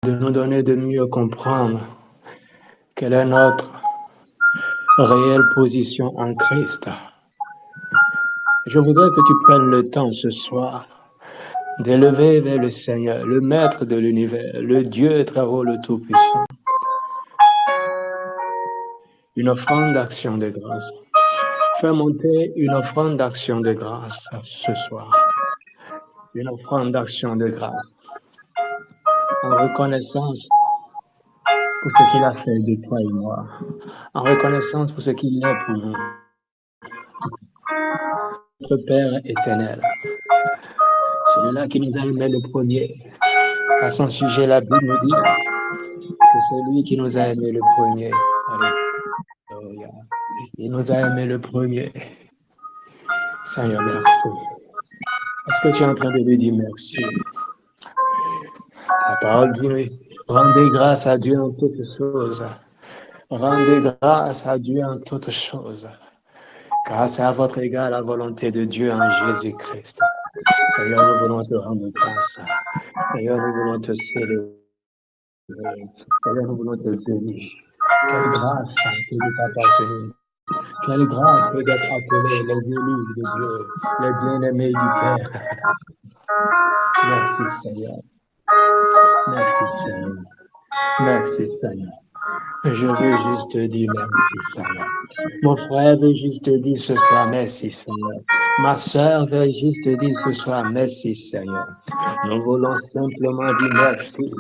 de nous donner de mieux comprendre quelle est notre réelle position en Christ. Je voudrais que tu prennes le temps ce soir d'élever vers le Seigneur, le Maître de l'univers, le Dieu Très-Haut, le Tout-Puissant, une offrande d'action de grâce. Fais monter une offrande d'action de grâce ce soir. Une offrande d'action de grâce. En reconnaissance pour ce qu'il a fait de toi et moi. En reconnaissance pour ce qu'il est pour nous. Notre Père éternel. Celui-là qui nous a aimés le premier. À son sujet, la Bible nous dit que c'est lui qui nous a aimés le premier. Alléluia. Il nous a aimés le premier. Seigneur, merci. Est-ce que tu es en train de lui dire merci? La parole dit, rendez grâce à Dieu en toutes choses. Rendez grâce à Dieu en toutes choses. Car c'est à votre égard la volonté de Dieu en Jésus-Christ. Seigneur, nous voulons te rendre grâce. Seigneur, nous voulons te célébrer. Seigneur, nous voulons te bénir. Quelle grâce que de t'appartenir. Quelle grâce que d'être appelés les élus de Dieu, les bien-aimés du Père. Merci Seigneur. Merci Seigneur. Merci Seigneur. Je veux juste te dire merci Seigneur. Mon frère veut juste te dire ce soir merci Seigneur. Ma soeur veut juste te dire ce soir merci Seigneur. Nous voulons simplement dire merci.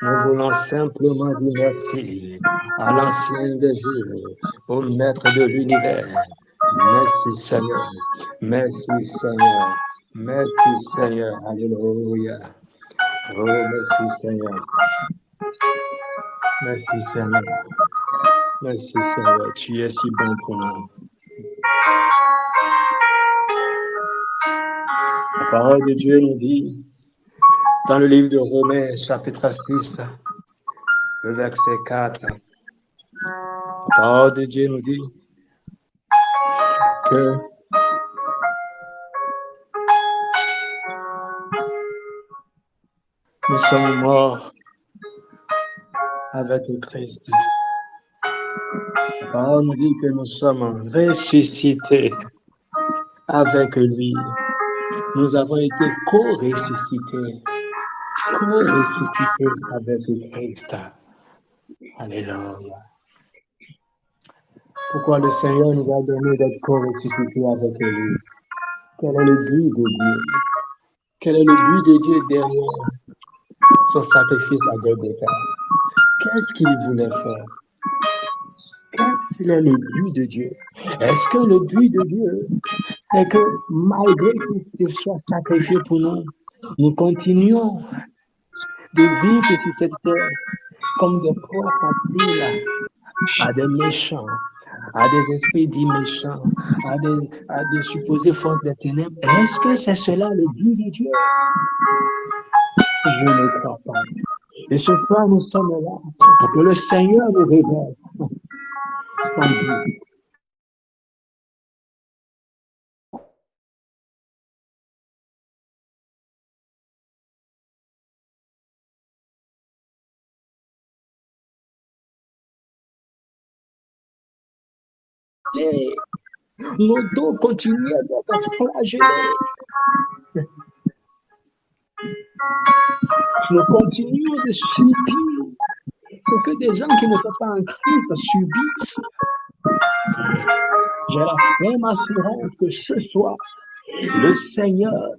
Nous voulons simplement dire merci à l'ancien des jours, au Maître de l'univers. Merci Seigneur. Merci Seigneur. Merci Seigneur. Alléluia. Oh, merci Seigneur. Merci Seigneur. Merci Seigneur. Tu es si bon pour nous. La parole de Dieu nous dit, dans le livre de Romains, chapitre 6, le verset 4, la parole de Dieu nous dit que nous sommes morts avec le Christ. La parole nous dit que nous sommes ressuscités avec lui. Nous avons été co-ressuscités avec le Christ. Alléluia. Pourquoi le Seigneur nous a donné d'être co-ressuscités avec lui? Quel est le but de Dieu? Quel est le but de Dieu derrière son sacrifice à Golgotha? Qu'est-ce qu'il voulait faire? Quel est le but de Dieu? Est-ce que le but de Dieu est que malgré qu'il soit sacrifié pour nous, nous continuons de vivre sur cette terre comme des proies faciles à des méchants, à des esprits dits méchants, à des supposées forces des ténèbres? Est-ce que c'est cela le but de Dieu? Je ne crois pas. Et ce soir, nous sommes là pour que le Seigneur nous révèle son but. Nos dos continuent d'être flagellés. Nous continuons de subir ce que des gens qui ne sont pas en Christ subissent. J'ai la ferme assurance que ce soir, le Seigneur,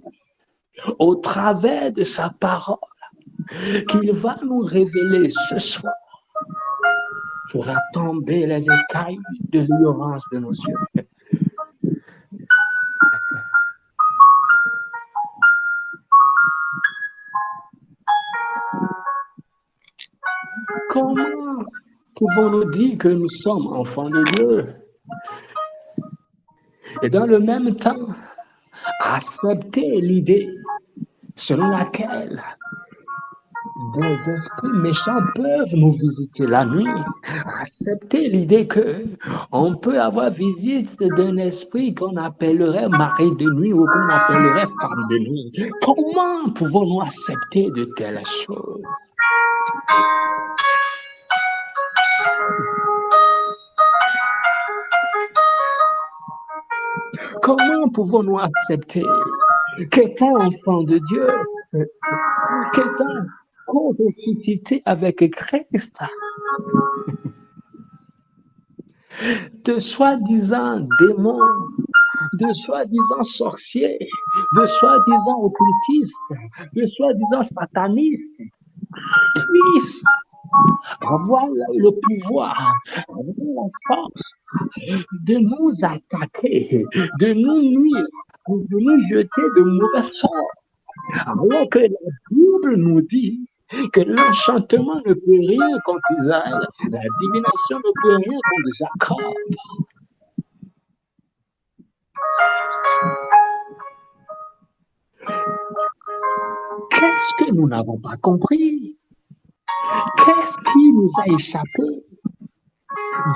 au travers de sa parole, qu'il va nous révéler ce soir, fera tomber les écailles de l'ignorance de nos yeux. Comment pouvons-nous dire que nous sommes enfants de Dieu et dans le même temps accepter l'idée selon laquelle des esprits méchants peuvent nous visiter la nuit? Accepter l'idée qu'on peut avoir visite d'un esprit qu'on appellerait mari de nuit ou qu'on appellerait femme de nuit. Comment pouvons-nous accepter de telles choses? Comment pouvons-nous accepter qu'étant enfant de Dieu, qu'étant co-ressuscité avec Christ, de soi-disant démons, de soi-disant sorciers, de soi-disant occultistes, de soi-disant satanistes, puissent avoir le pouvoir, avoir la force de nous attaquer, de nous nuire, de nous jeter de mauvais sorts. Alors que la Bible nous dit que l'enchantement ne peut rien contre Israël, la divination ne peut rien contre Jacob. Qu'est-ce que nous n'avons pas compris? Qu'est-ce qui nous a échappé?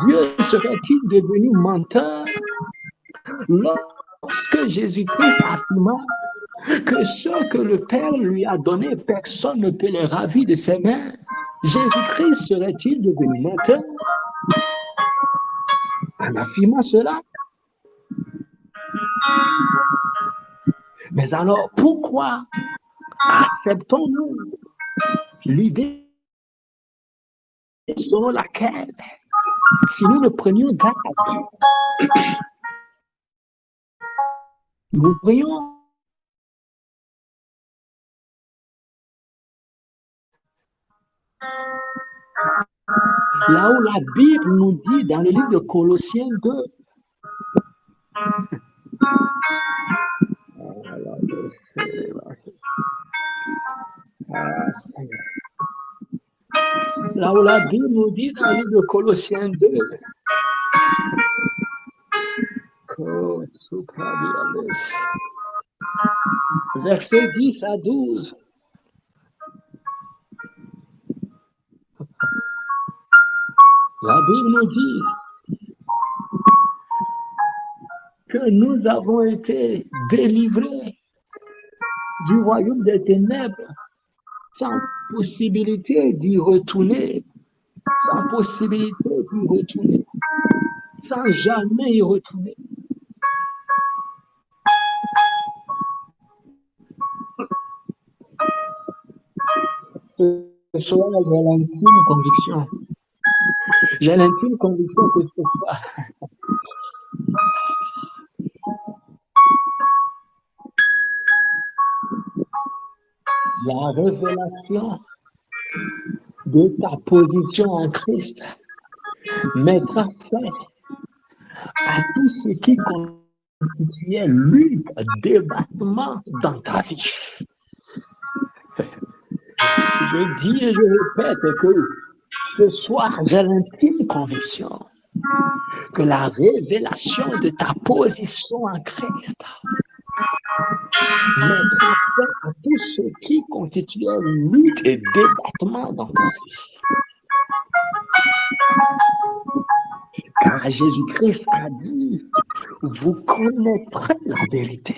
Dieu serait-il devenu menteur lorsque Jésus-Christ affirma que ce que le Père lui a donné, personne ne peut les ravir de ses mains? Jésus-Christ serait-il devenu menteur en affirmant cela? Mais alors, pourquoi acceptons-nous l'idée selon laquelle, si nous ne prenions garde, nous pourrions là où la Bible nous dit dans le livre de Colossiens 2, là où la Bible nous dit dans le livre de Colossiens 2, versets 10 à 12. La Bible nous dit que nous avons été délivrés du royaume des ténèbres sans possibilité d'y retourner, sans possibilité d'y retourner, sans jamais y retourner. Ce soir, j'ai l'intime conviction. J'ai l'intime conviction que ce soir, la révélation de ta position en Christ mettra fin à tout ce qui constituait lutte, débattement dans ta vie. Je dis et je répète que ce soir, j'ai l'intime conviction que la révélation de ta position en Christ mettra fin à tout ce qui constituait lutte et débattement dans ta vie. Car Jésus-Christ a dit, vous connaîtrez la vérité.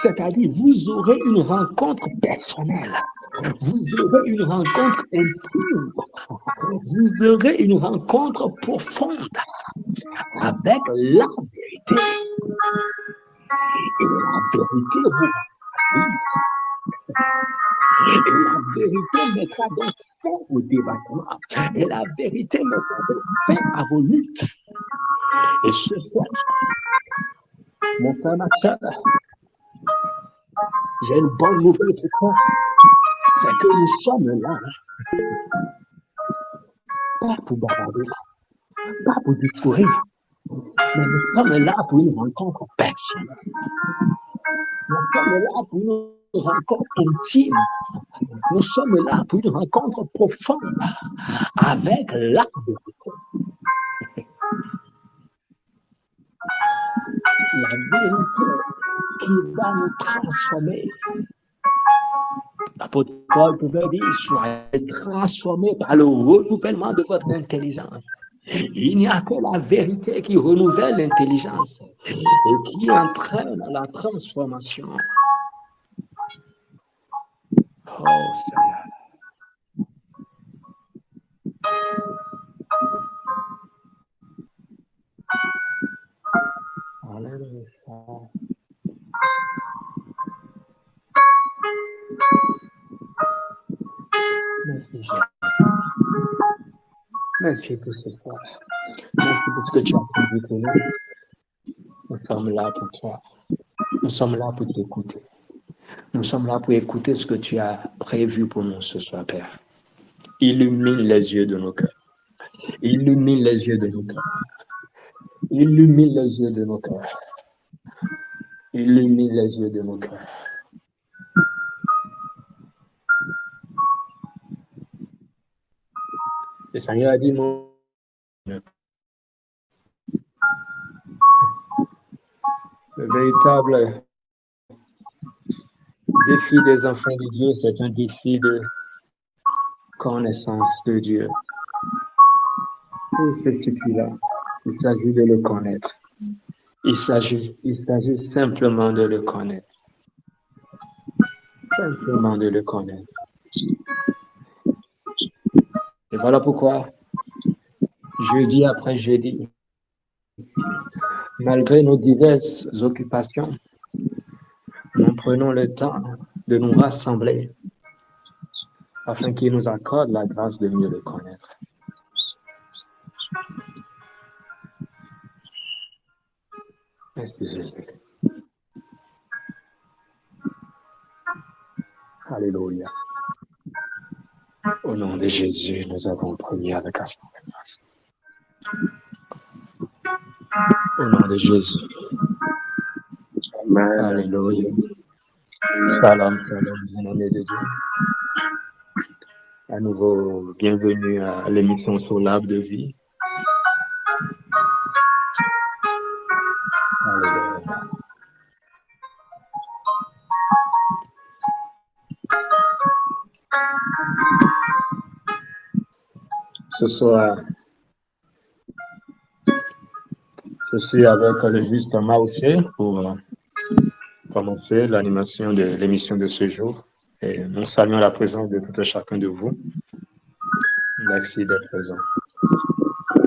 C'est-à-dire, vous aurez une rencontre personnelle. Vous aurez une rencontre intime. Vous aurez une rencontre profonde avec la vérité. Et la vérité vous rend et la vérité mettra donc fin au débattement. Et la vérité mettra donc fin à vos luttes. Et ce soir, mon frère, ma soeur, j'ai une bonne nouvelle pour toi. C'est que nous sommes là. Pas pour bavarder, pas pour discourir, mais nous sommes là pour une rencontre personnelle. Nous sommes là pour une rencontre intime. Nous sommes là pour une rencontre profonde avec la vérité. La vérité qui va nous transformer. L'apôtre Paul pouvait dire, soyez transformés par le renouvellement de votre intelligence. Il n'y a que la vérité qui renouvelle l'intelligence et qui entraîne la transformation. Oh Seigneur. Merci pour ce soir. Merci pour ce que tu as prévu pour nous. Nous sommes là pour toi. Nous sommes là pour t'écouter. Nous sommes là pour écouter ce que tu as prévu pour nous ce soir, Père. Illumine les yeux de nos cœurs. Illumine les yeux de nos cœurs. Illumine les yeux de nos cœurs. Illumine les yeux de nos cœurs. Le Seigneur a dit non. Le véritable défi des enfants de Dieu, c'est un défi de connaissance de Dieu. Tout se situe là. Il s'agit de le connaître. Il s'agit simplement de le connaître. Simplement de le connaître. Et voilà pourquoi, jeudi après jeudi, malgré nos diverses occupations, nous prenons le temps de nous rassembler afin qu'il nous accorde la grâce de mieux le connaître. Merci Jésus. Alléluia. Au nom de Jésus, nous avons prié avec action de grâce. Au nom de Jésus. Amen. Alléluia. Salam, salam, bien-aimé de Dieu. À nouveau, bienvenue à l'émission sur l'arbre de vie. Alléluia. Ce soir, je suis avec le juste Maouché pour commencer l'animation de l'émission de ce jour. Et nous saluons la présence de tout et chacun de vous. Merci d'être présent.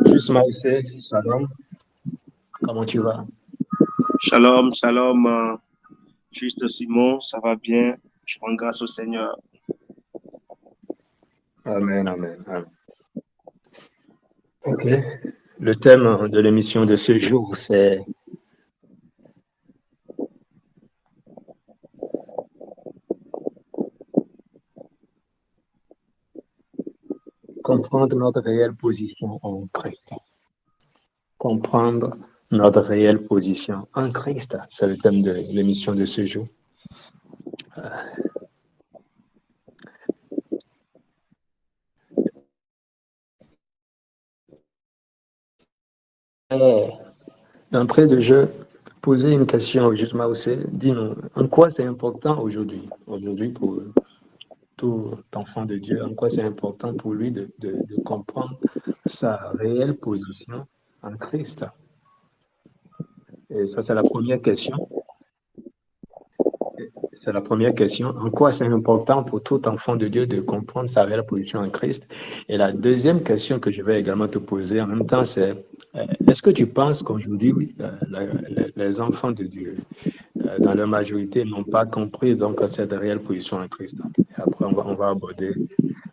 Juste Maouché, salam. Comment tu vas? Shalom, shalom, juste Simon, ça va bien? Je rends grâce au Seigneur. Amen, amen, amen. Ok. Le thème de l'émission de ce jour, c'est comprendre notre réelle position en Christ. Comprendre notre réelle position en Christ. C'est le thème de l'émission de ce jour. D'entrée de jeu, poser une question au Juste Maoussé. Dis-nous, en quoi c'est important aujourd'hui pour tout enfant de Dieu, en quoi c'est important pour lui de comprendre sa réelle position en Christ? Et ça, c'est la première question. C'est la première question. En quoi c'est important pour tout enfant de Dieu de comprendre sa réelle position en Christ? Et la deuxième question que je vais également te poser en même temps, c'est est-ce que tu penses qu'aujourd'hui, les enfants de Dieu, dans leur majorité, n'ont pas compris donc cette réelle position en Christ? Et après, on va aborder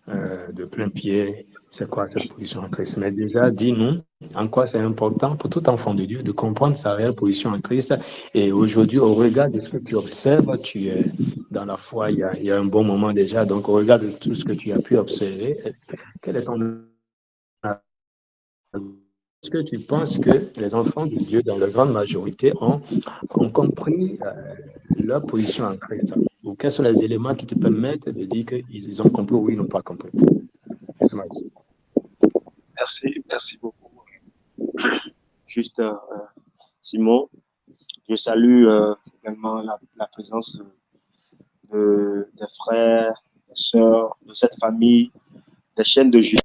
de plein pied c'est quoi cette position en Christ. Mais déjà, dis-nous en quoi c'est important pour tout enfant de Dieu de comprendre sa réelle position en Christ. Et aujourd'hui, au regard de ce que tu observes, tu es dans la foi, il y a un bon moment déjà. Donc, au regard de tout ce que tu as pu observer, quel est ton... Est-ce que tu penses que les enfants de Dieu, dans leur grande majorité, ont compris leur position en Christ? Ou quels sont les éléments qui te permettent de dire qu'ils ont compris ou ils n'ont pas compris? Merci beaucoup. Juste Simon, je salue également la présence des frères, des sœurs, de cette famille, des chaînes de Judas.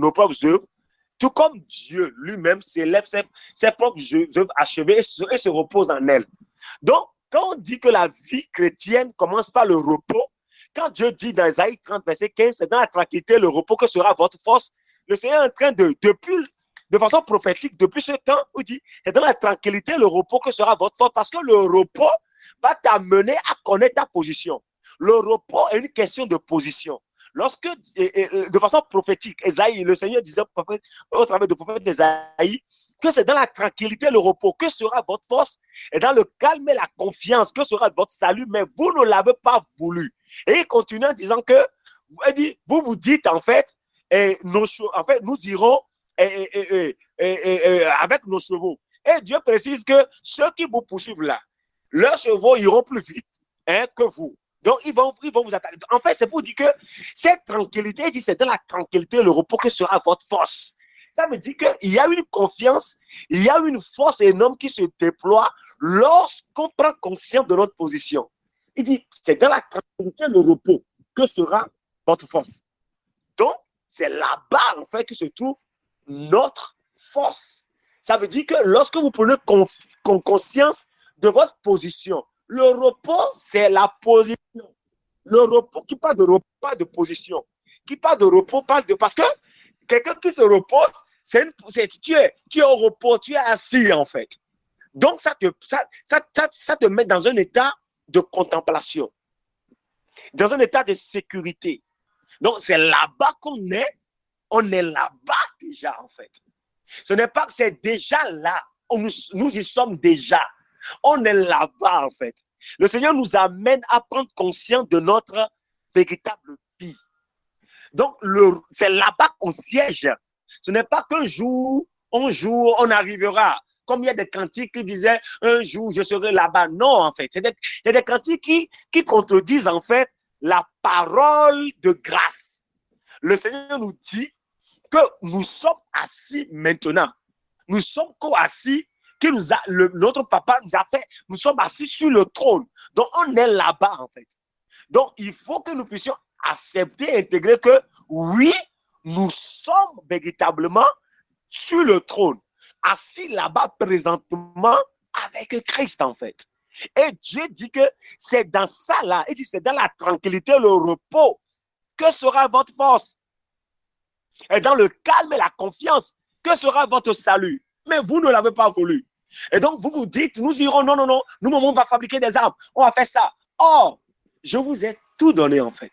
nos propres œuvres, tout comme Dieu lui-même s'élève ses propres œuvres achevées et se repose en elles. Donc, quand on dit que la vie chrétienne commence par le repos, quand Dieu dit dans Isaïe 30, verset 15, c'est dans la tranquillité, le repos que sera votre force, le Seigneur est en train de façon prophétique, depuis ce temps, il dit, c'est dans la tranquillité, le repos que sera votre force, parce que le repos va t'amener à connaître ta position. Le repos est une question de position. Lorsque, de façon prophétique, Esaïe, le Seigneur disait au travers du prophète Esaïe, que c'est dans la tranquillité, le repos, que sera votre force, et dans le calme et la confiance, que sera votre salut, mais vous ne l'avez pas voulu. Et il continue en disant que, vous vous dites en fait, nous irons avec nos chevaux. Et Dieu précise que ceux qui vous poursuivent là, leurs chevaux iront plus vite que vous. Donc, ils vont vous attaquer. En fait, c'est pour dire que cette tranquillité, il dit, c'est dans la tranquillité, le repos que sera votre force. Ça veut dire qu'il y a une confiance, il y a une force énorme qui se déploie lorsqu'on prend conscience de notre position. Il dit, c'est dans la tranquillité, le repos que sera votre force. Donc, c'est là-bas, en fait, que se trouve notre force. Ça veut dire que lorsque vous prenez conscience de votre position, le repos, c'est la position. Le repos, qui parle de repos, pas de position. Qui parle de repos, parle de... Parce que quelqu'un qui se repose, tu es au repos, tu es assis, en fait. Donc, ça te met dans un état de contemplation, dans un état de sécurité. Donc, c'est là-bas qu'on est. On est là-bas déjà, en fait. Ce n'est pas que c'est déjà là. Nous y sommes déjà. On est là-bas, en fait. Le Seigneur nous amène à prendre conscience de notre véritable vie. Donc, c'est là-bas qu'on siège. Ce n'est pas qu'un jour, on arrivera. Comme il y a des cantiques qui disaient, un jour, je serai là-bas. Non, en fait. Il y a des cantiques qui contredisent, en fait, la parole de grâce. Le Seigneur nous dit que nous sommes assis maintenant. Nous sommes co-assis, notre papa nous a fait, nous sommes assis sur le trône. Donc, on est là-bas, en fait. Donc, il faut que nous puissions accepter et intégrer que, oui, nous sommes véritablement sur le trône, assis là-bas présentement avec Christ, en fait. Et Dieu dit que c'est dans ça, là, il dit c'est dans la tranquillité, le repos, que sera votre force. Et dans le calme et la confiance, que sera votre salut? Mais vous ne l'avez pas voulu. Et donc, vous vous dites, nous irons, non, nous, on va fabriquer des armes, on va faire ça. Or, je vous ai tout donné, en fait.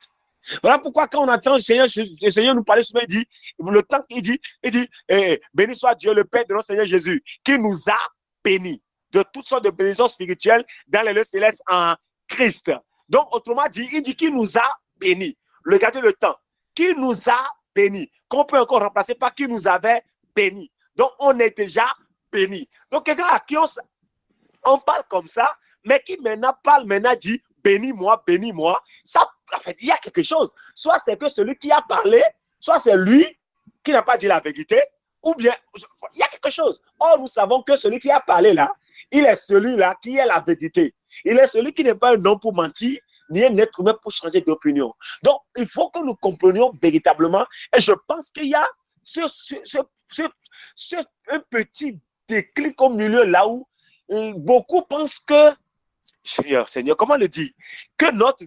Voilà pourquoi quand on entend le Seigneur nous parler souvent, il dit, le temps qu'il dit, béni soit Dieu, le Père de notre Seigneur Jésus, qui nous a bénis de toutes sortes de bénédictions spirituelles dans les lieux célestes en Christ. Donc, autrement dit, il dit qu'il nous a bénis. Regardez le temps. Qui nous a bénis. Qu'on peut encore remplacer par qui nous avait bénis. Donc, on est déjà bénis. Donc, quelqu'un à qui on parle comme ça, mais qui maintenant dit bénis-moi, bénis-moi. Ça, en fait, il y a quelque chose. Soit c'est que celui qui a parlé, soit c'est lui qui n'a pas dit la vérité, ou bien il y a quelque chose. Or, nous savons que celui qui a parlé là, il est celui-là qui est la vérité. Il est celui qui n'est pas un homme pour mentir, ni un être humain pour changer d'opinion. Donc, il faut que nous comprenions véritablement, et je pense qu'il y a un petit déclic au milieu là où beaucoup pensent que, Seigneur, comment le dire? Que notre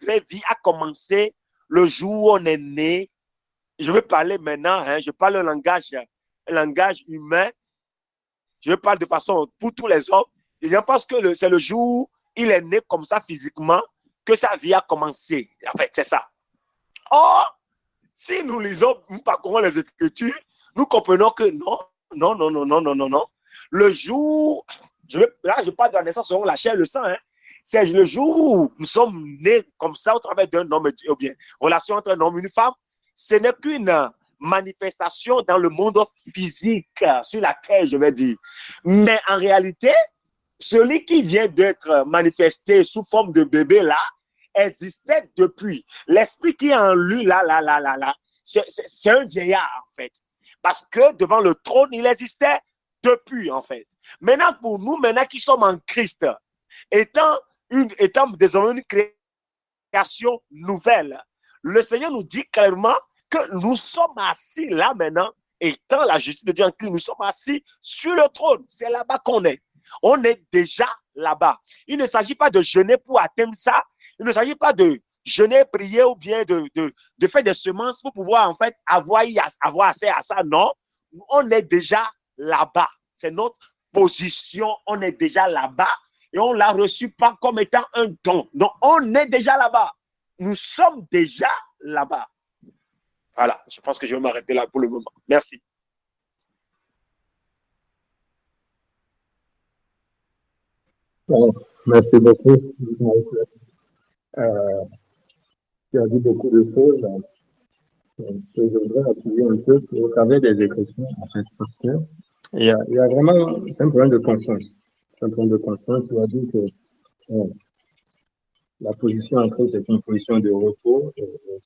vraie vie a commencé le jour où on est né. Je vais parler maintenant, je parle un langage humain. Je parle de façon pour tous les hommes. Et je pense que c'est le jour où il est né comme ça physiquement que sa vie a commencé. En fait, c'est ça. Or, si nous lisons, nous parcourons les Écritures, nous comprenons que non. Le jour, je parle de la naissance selon la chair et le sang, c'est le jour où nous sommes nés comme ça au travers d'un homme, ou bien relation entre un homme et une femme. Ce n'est qu'une manifestation dans le monde physique, sur la terre, je vais dire. Mais en réalité, celui qui vient d'être manifesté sous forme de bébé là, existait depuis. L'esprit qui est en lui là, c'est un vieillard en fait. Parce que devant le trône, il existait depuis en fait. Maintenant, pour nous, maintenant qui sommes en Christ, étant désormais une création nouvelle, le Seigneur nous dit clairement que nous sommes assis là maintenant, étant la justice de Dieu en Christ, nous sommes assis sur le trône. C'est là-bas qu'on est. On est déjà là-bas. Il ne s'agit pas de jeûner pour atteindre ça. Il ne s'agit pas de jeûner, prier ou bien de faire des semences pour pouvoir en fait avoir accès à ça. Non, on est déjà là-bas. C'est notre position. On est déjà là-bas et on ne l'a reçu pas comme étant un don. Non, on est déjà là-bas. Nous sommes déjà là-bas. Voilà, je pense que je vais m'arrêter là pour le moment. Merci. Bon, merci beaucoup. Euh, Tu as dit beaucoup de choses. Je voudrais appuyer un peu au travers des écritures, en fait, parce que il y a vraiment un problème de conscience. Un problème de conscience. Tu as dit que la position en Christ est une position de repos.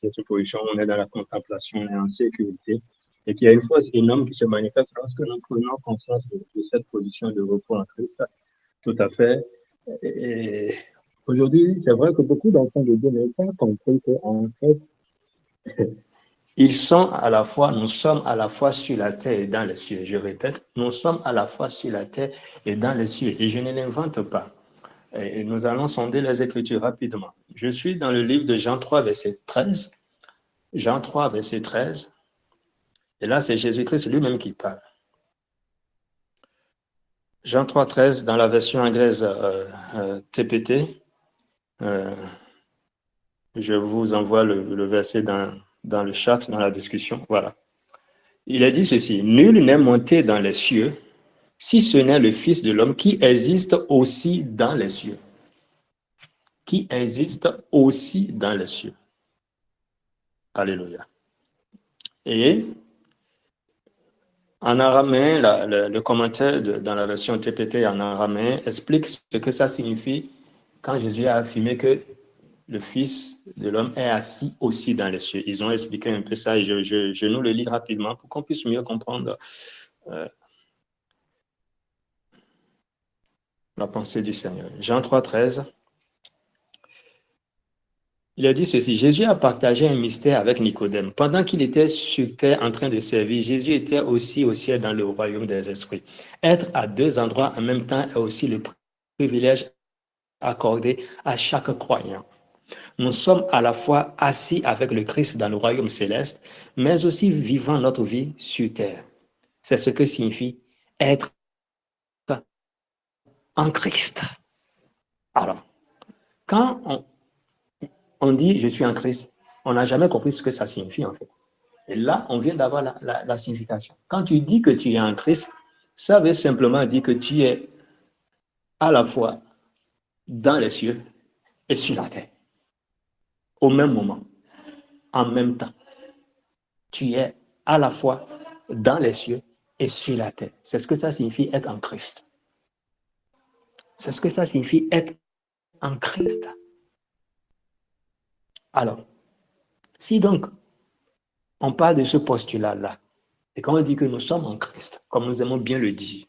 C'est une position où on est dans la contemplation et en sécurité. Et qu'il y a une force énorme qui se manifeste lorsque nous prenons conscience de cette position de repos en Christ. Tout à fait. Et aujourd'hui, c'est vrai que beaucoup d'enfants de Dieu n'ont pas compris qu'en fait, ils sont à la fois, nous sommes à la fois sur la terre et dans les cieux. Je répète, nous sommes à la fois sur la terre et dans les cieux. Et je ne l'invente pas. Et nous allons sonder les Écritures rapidement. Je suis dans le livre de Jean 3, verset 13. Jean 3, verset 13. Et là, c'est Jésus-Christ lui-même qui parle. Jean 3, 13, dans la version anglaise TPT. Je vous envoie le verset dans le chat, dans la discussion. Voilà. Il a dit ceci, « Nul n'est monté dans les cieux, si ce n'est le Fils de l'homme qui existe aussi dans les cieux. » Qui existe aussi dans les cieux. Alléluia. Et en araméen, le commentaire dans la version TPT en araméen explique ce que ça signifie quand Jésus a affirmé que le Fils de l'homme est assis aussi dans les cieux. Ils ont expliqué un peu ça et je nous le lis rapidement pour qu'on puisse mieux comprendre la pensée du Seigneur. Jean 3, 13. Il a dit ceci, Jésus a partagé un mystère avec Nicodème. Pendant qu'il était sur terre en train de servir, Jésus était aussi au ciel dans le royaume des esprits. Être à deux endroits en même temps est aussi le privilège accordé à chaque croyant. Nous sommes à la fois assis avec le Christ dans le royaume céleste, mais aussi vivant notre vie sur terre. C'est ce que signifie être en Christ. Alors, quand on dit je suis en Christ, on n'a jamais compris ce que ça signifie en fait. Et là, on vient d'avoir la signification. Quand tu dis que tu es en Christ, ça veut simplement dire que tu es à la fois dans les cieux et sur la terre. Au même moment, en même temps. Tu es à la fois dans les cieux et sur la terre. C'est ce que ça signifie être en Christ. C'est ce que ça signifie être en Christ. Alors, si donc on parle de ce postulat-là, et quand on dit que nous sommes en Christ, comme nous aimons bien le dire,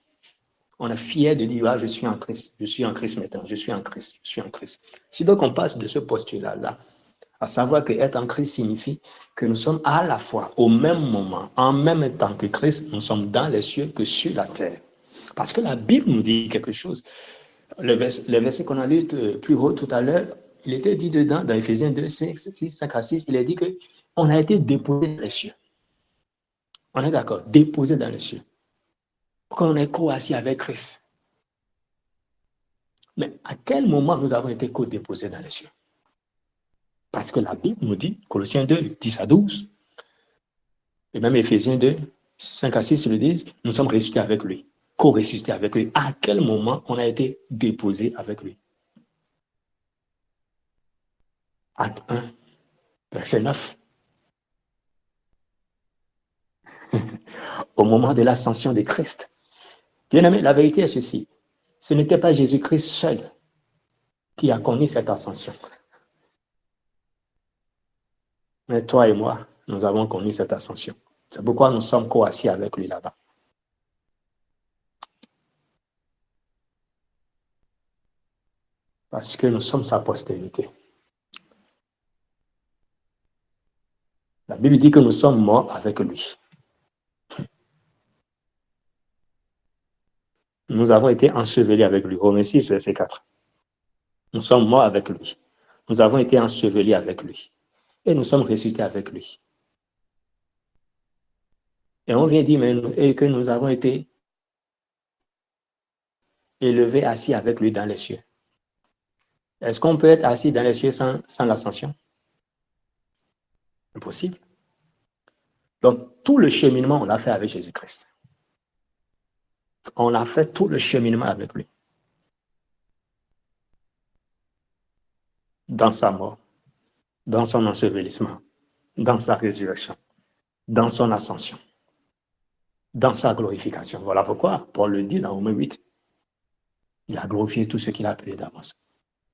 on est fier de dire, ah, je suis en Christ maintenant, je suis en Christ, je suis en Christ. Si donc on passe de ce postulat-là, à savoir que être en Christ signifie que nous sommes à la fois, au même moment, en même temps que Christ, nous sommes dans les cieux que sur la terre. Parce que la Bible nous dit quelque chose. Le verset qu'on a lu plus haut tout à l'heure, il était dit dedans, dans Éphésiens 2, 5 à 6, il est dit qu'on a été déposé dans les cieux. On est d'accord, déposé dans les cieux. Qu'on est co-assis avec Christ. Mais à quel moment nous avons été co-déposés dans les cieux? Parce que la Bible nous dit, Colossiens 2, 10 à 12, et même Éphésiens 2, 5 à 6 le disent, nous sommes ressuscités avec lui, co-ressuscités avec lui. À quel moment on a été déposés avec lui? Acte 1, verset 9. Au moment de l'ascension de Christ. Bien aimé, la vérité est ceci. Ce n'était pas Jésus-Christ seul qui a connu cette ascension. Mais toi et moi, nous avons connu cette ascension. C'est pourquoi nous sommes co-assis avec lui là-bas. Parce que nous sommes sa postérité. La Bible dit que nous sommes morts avec lui. Nous avons été ensevelis avec lui. Romains 6, verset 4. Nous sommes morts avec lui. Nous avons été ensevelis avec lui. Et nous sommes ressuscités avec lui. Et on vient dire que nous avons été élevés, assis avec lui dans les cieux. Est-ce qu'on peut être assis dans les cieux sans l'ascension? Impossible. Donc, tout le cheminement, on l'a fait avec Jésus-Christ. On a fait tout le cheminement avec lui. Dans sa mort, dans son ensevelissement, dans sa résurrection, dans son ascension, dans sa glorification. Voilà pourquoi Paul le dit dans Romains 8. Il a glorifié tout ce qu'il a appelé d'avance.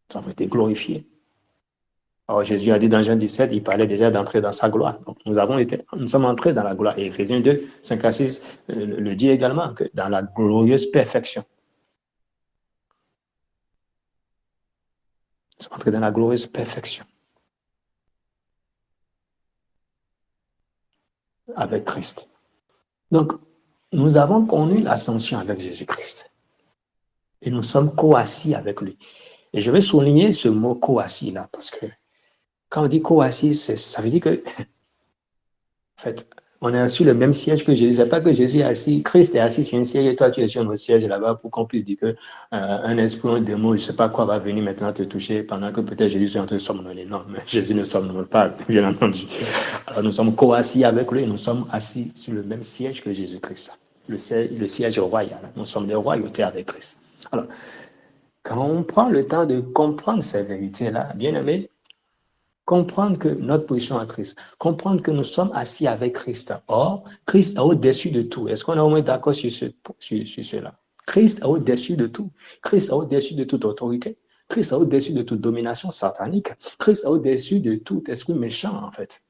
Ça a été glorifié. Alors Jésus a dit dans Jean 17, il parlait déjà d'entrer dans sa gloire. Donc nous sommes entrés dans la gloire. Et Éphésiens 2, 5 à 6 le dit également, que dans la glorieuse perfection. Nous sommes entrés dans la glorieuse perfection. Avec Christ. Donc, nous avons connu l'ascension avec Jésus-Christ. Et nous sommes co-assis avec lui. Et je vais souligner ce mot co-assis là, parce que quand on dit co-assis, ça veut dire que, en fait, on est sur le même siège que Jésus. C'est pas que Jésus est assis, Christ est assis sur un siège et toi tu es sur notre siège là-bas pour qu'on puisse dire que un esprit, un démon, je sais pas quoi va venir maintenant te toucher pendant que peut-être Jésus est en train de somnoler. Non, mais Jésus ne somnole pas, bien entendu. Alors nous sommes co-assis avec lui, nous sommes assis sur le même siège que Jésus-Christ. Le siège royal. Nous sommes des royautés avec Christ. Alors, quand on prend le temps de comprendre ces vérités-là, bien aimé, comprendre que notre position en Christ, comprendre que nous sommes assis avec Christ. Or, Christ est au-dessus de tout. Est-ce qu'on est au moins d'accord sur cela? Christ est au-dessus de tout. Christ est au-dessus de toute autorité. Christ est au-dessus de toute domination satanique. Christ est au-dessus de tout esprit méchant, en fait.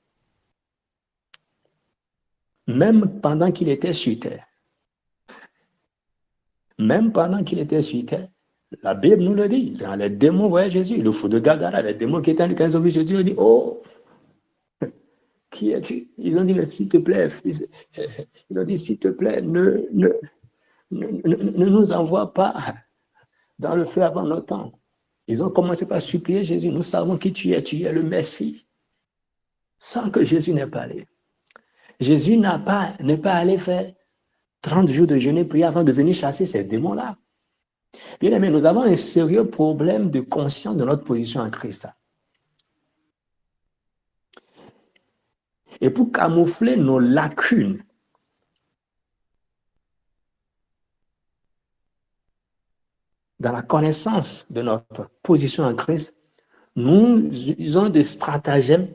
Même pendant qu'il était sur terre. Même pendant qu'il était sur terre, la Bible nous le dit. Quand les démons voyaient Jésus, le fou de Gadara, les démons qui étaient en quand ils ont vu Jésus, ils ont dit, oh, qui es-tu? Ils ont dit, mais s'il te plaît, fils. Ils ont dit, s'il te plaît, ne nous envoie pas dans le feu avant notre temps. Ils ont commencé par supplier Jésus. Nous savons qui tu es le Messie. Sans que Jésus n'ait pas allé. Jésus n'est pas allé faire 30 jours de jeûne et prière avant de venir chasser ces démons-là. Bien aimé, nous avons un sérieux problème de conscience de notre position en Christ. Et pour camoufler nos lacunes, dans la connaissance de notre position en Christ, nous usons des stratagèmes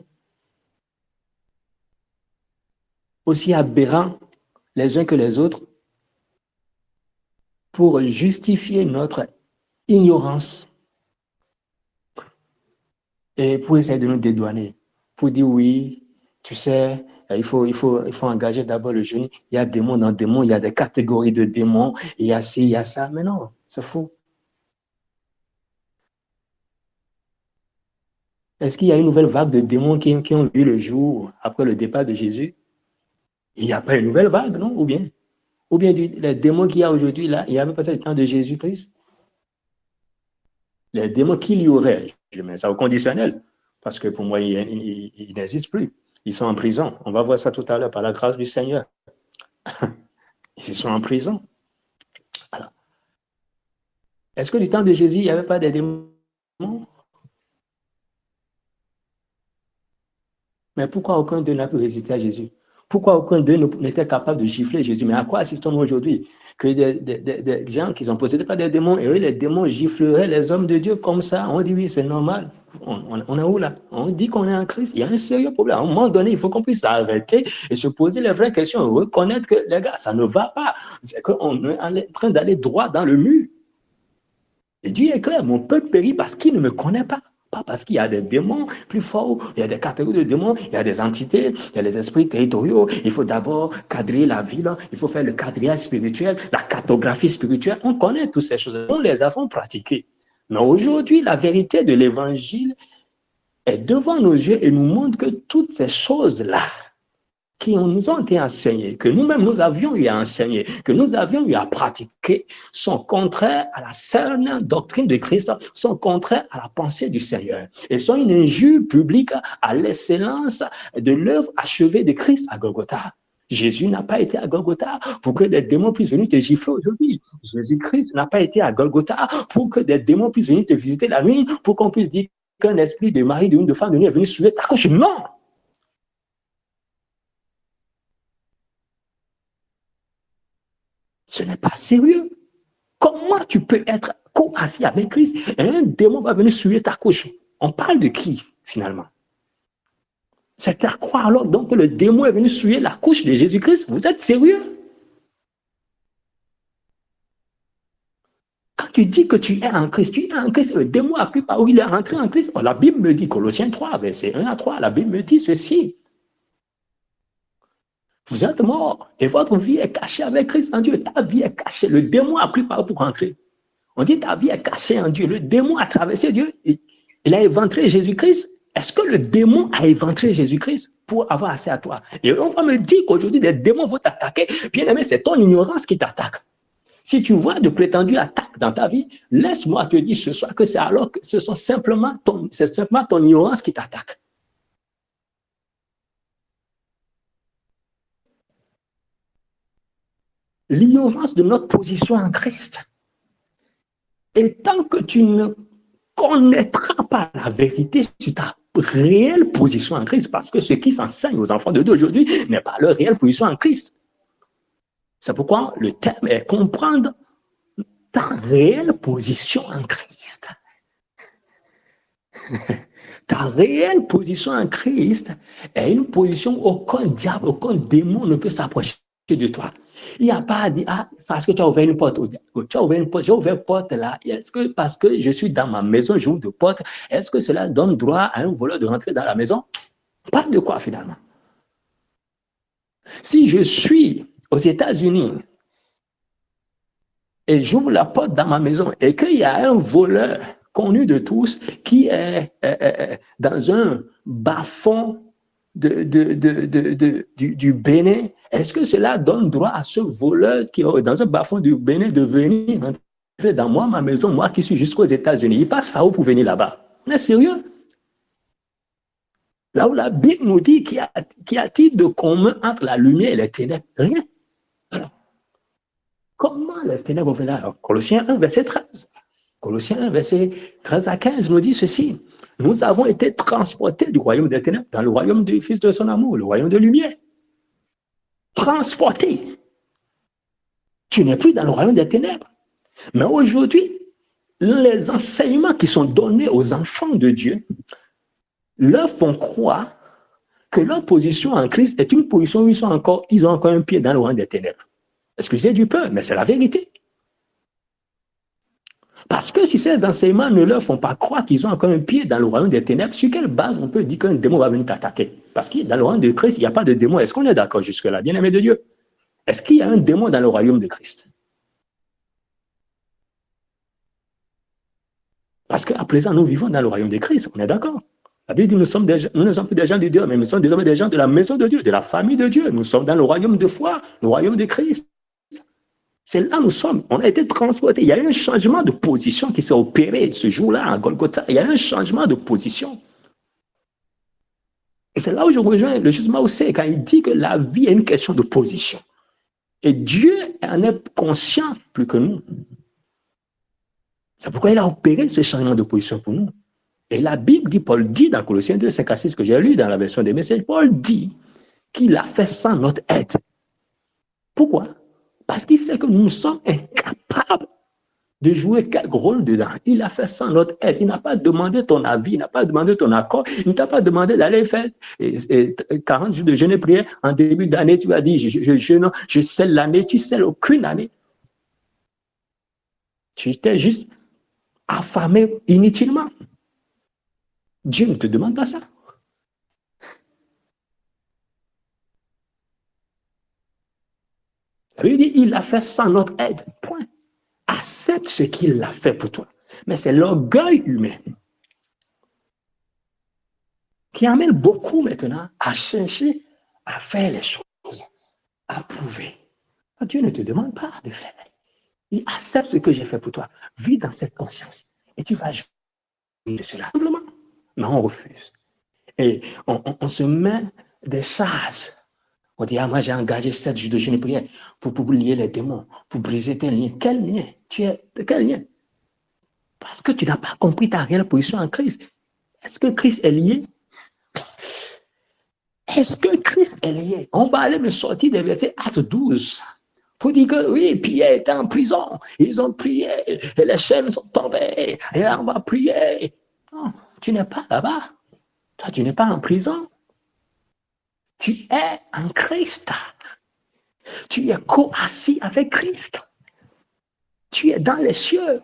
aussi aberrants les uns que les autres pour justifier notre ignorance et pour essayer de nous dédouaner, pour dire oui, tu sais, il faut engager d'abord le jeûne. Il y a démons dans démons, il y a des catégories de démons, il y a ci, il y a ça. Mais non, c'est faux. Est-ce qu'il y a une nouvelle vague de démons qui ont vu le jour après le départ de Jésus? Il n'y a pas une nouvelle vague, non? Ou bien les démons qu'il y a aujourd'hui, là, il n'y a même pas ça le temps de Jésus-Christ. Les démons qu'il y aurait, je mets ça au conditionnel, parce que pour moi, ils n'existent plus. Ils sont en prison. On va voir ça tout à l'heure par la grâce du Seigneur. Ils sont en prison. Alors, est-ce que du temps de Jésus, il n'y avait pas des démons? Mais pourquoi aucun d'eux n'a pu résister à Jésus? Pourquoi aucun d'eux n'était capable de gifler Jésus? Mais à quoi assistons-nous aujourd'hui? Que des gens qui sont possédés par des démons, et eux, les démons gifleraient les hommes de Dieu comme ça. On dit oui, c'est normal. On est où là? On dit qu'on est en Christ. Il y a un sérieux problème. À un moment donné, il faut qu'on puisse s'arrêter et se poser les vraies questions, reconnaître que, les gars, ça ne va pas. C'est qu'on est en train d'aller droit dans le mur. Et Dieu est clair, mon peuple périt parce qu'il ne me connaît pas. Pas parce qu'il y a des démons plus forts, il y a des catégories de démons, il y a des entités, il y a les esprits territoriaux. Il faut d'abord cadrer la ville, il faut faire le quadrillage spirituel, la cartographie spirituelle. On connaît toutes ces choses, on les avons pratiquées. Mais aujourd'hui, la vérité de l'évangile est devant nos yeux et nous montre que toutes ces choses-là qui nous ont été enseignés, que nous-mêmes nous avions eu à enseigner, que nous avions eu à pratiquer, sont contraires à la saine doctrine de Christ, sont contraires à la pensée du Seigneur et sont une injure publique à l'excellence de l'œuvre achevée de Christ à Golgotha. Jésus n'a pas été à Golgotha pour que des démons puissent venir te gifler aujourd'hui. Jésus-Christ n'a pas été à Golgotha pour que des démons puissent venir te visiter la nuit, pour qu'on puisse dire qu'un esprit de mari, d'une de femme est venu suivre ta couche. Non! Ce n'est pas sérieux. Comment tu peux être co-assis avec Christ et un démon va venir suivre ta couche? On parle de qui, finalement? C'est à croire alors donc que le démon est venu souiller la couche de Jésus-Christ. Vous êtes sérieux? Quand tu dis que tu es en Christ, le démon a pris par où il est rentré en Christ. Oh, la Bible me dit, Colossiens 3, verset 1 à 3, la Bible me dit ceci. Vous êtes mort et votre vie est cachée avec Christ en Dieu. Ta vie est cachée. Le démon a pris par où pour rentrer. On dit ta vie est cachée en Dieu. Le démon a traversé Dieu. Il a éventré Jésus-Christ. Est-ce que le démon a éventré Jésus-Christ pour avoir accès à toi? Et on va me dire qu'aujourd'hui, des démons vont t'attaquer. Bien aimé, c'est ton ignorance qui t'attaque. Si tu vois de prétendues attaques dans ta vie, laisse-moi te dire ce soir que c'est alors que ce sont simplement ton ignorance qui t'attaque. L'ignorance de notre position en Christ. Et tant que tu ne connaîtras pas la vérité sur ta réelle position en Christ, parce que ce qui s'enseigne aux enfants de Dieu aujourd'hui n'est pas leur réelle position en Christ. C'est pourquoi le terme est comprendre ta réelle position en Christ. Ta réelle position en Christ est une position où aucun diable, aucun démon ne peut s'approcher de toi. Il n'y a pas à dire, ah, parce que tu as ouvert une porte, j'ai ouvert une porte là, est-ce que parce que je suis dans ma maison, j'ouvre de porte, est-ce que cela donne droit à un voleur de rentrer dans la maison? On parle de quoi finalement? Si je suis aux États-Unis et j'ouvre la porte dans ma maison et qu'il y a un voleur connu de tous qui est dans un bas-fond du Bénin, est-ce que cela donne droit à ce voleur qui est dans un bas-fond du Bénin de venir entrer dans ma maison, moi qui suis jusqu'aux États-Unis? Il passe par où pour venir là-bas? On est sérieux? Là où la Bible nous dit qu'il y a-t-il de commun entre la lumière et les ténèbres? Rien. Alors, comment les ténèbres vont venir là? Colossiens 1, verset 13. Colossiens 1, verset 13 à 15 nous dit ceci. Nous avons été transportés du royaume des ténèbres dans le royaume du Fils de son amour, le royaume de lumière. Transportés. Tu n'es plus dans le royaume des ténèbres. Mais aujourd'hui, les enseignements qui sont donnés aux enfants de Dieu leur font croire que leur position en Christ est une position où ils ont encore un pied dans le royaume des ténèbres. Excusez du peu, mais c'est la vérité. Parce que si ces enseignements ne leur font pas croire qu'ils ont encore un pied dans le royaume des ténèbres, sur quelle base on peut dire qu'un démon va venir t'attaquer? Parce que dans le royaume de Christ, il n'y a pas de démon. Est-ce qu'on est d'accord jusque-là, bien-aimé de Dieu? Est-ce qu'il y a un démon dans le royaume de Christ? Parce qu'à présent, nous vivons dans le royaume de Christ, on est d'accord? La Bible dit nous ne sommes plus des gens de Dieu, mais nous sommes désormais des gens de la maison de Dieu, de la famille de Dieu. Nous sommes dans le royaume de foi, le royaume de Christ. C'est là où nous sommes. On a été transportés. Il y a eu un changement de position qui s'est opéré ce jour-là à Golgotha. Il y a eu un changement de position. Et c'est là où je rejoins le juste Maoussé quand il dit que la vie est une question de position. Et Dieu en est conscient plus que nous. C'est pourquoi il a opéré ce changement de position pour nous. Et la Bible dit, Paul dit dans Colossiens 2, 5 à 6 que j'ai lu dans la version des messages, Paul dit qu'il a fait sans notre aide. Pourquoi? Parce qu'il sait que nous sommes incapables de jouer quelque rôle dedans. Il a fait sans notre aide. Il n'a pas demandé ton avis, il n'a pas demandé ton accord, il ne t'a pas demandé d'aller faire 40 jours de jeûne et prière. En début d'année, tu vas dire, je scelle l'année, tu scelles aucune année. Tu t'es juste affamé inutilement. Dieu ne te demande pas ça. La Bible dit, il a fait sans notre aide. Point. Accepte ce qu'il a fait pour toi. Mais c'est l'orgueil humain qui amène beaucoup maintenant à chercher à faire les choses, à prouver. Dieu ne te demande pas de faire. Il accepte ce que j'ai fait pour toi. Vis dans cette conscience. Et tu vas jouir de cela. Simplement. Mais on refuse. Et on se met des charges. On dit, ah, moi j'ai engagé 7 jours de jeûne et prière pour lier les démons, pour briser tes liens. Quel lien? De quel lien? Parce que tu n'as pas compris ta réelle position en Christ. Est-ce que Christ est lié? Est-ce que Christ est lié? On va aller me sortir des versets Actes 12. Pour dire que oui, Pierre était en prison. Ils ont prié et les chaînes sont tombées. Et on va prier. Non, tu n'es pas là-bas. Toi, tu n'es pas en prison. Tu es en Christ. Tu es co-assis avec Christ. Tu es dans les cieux.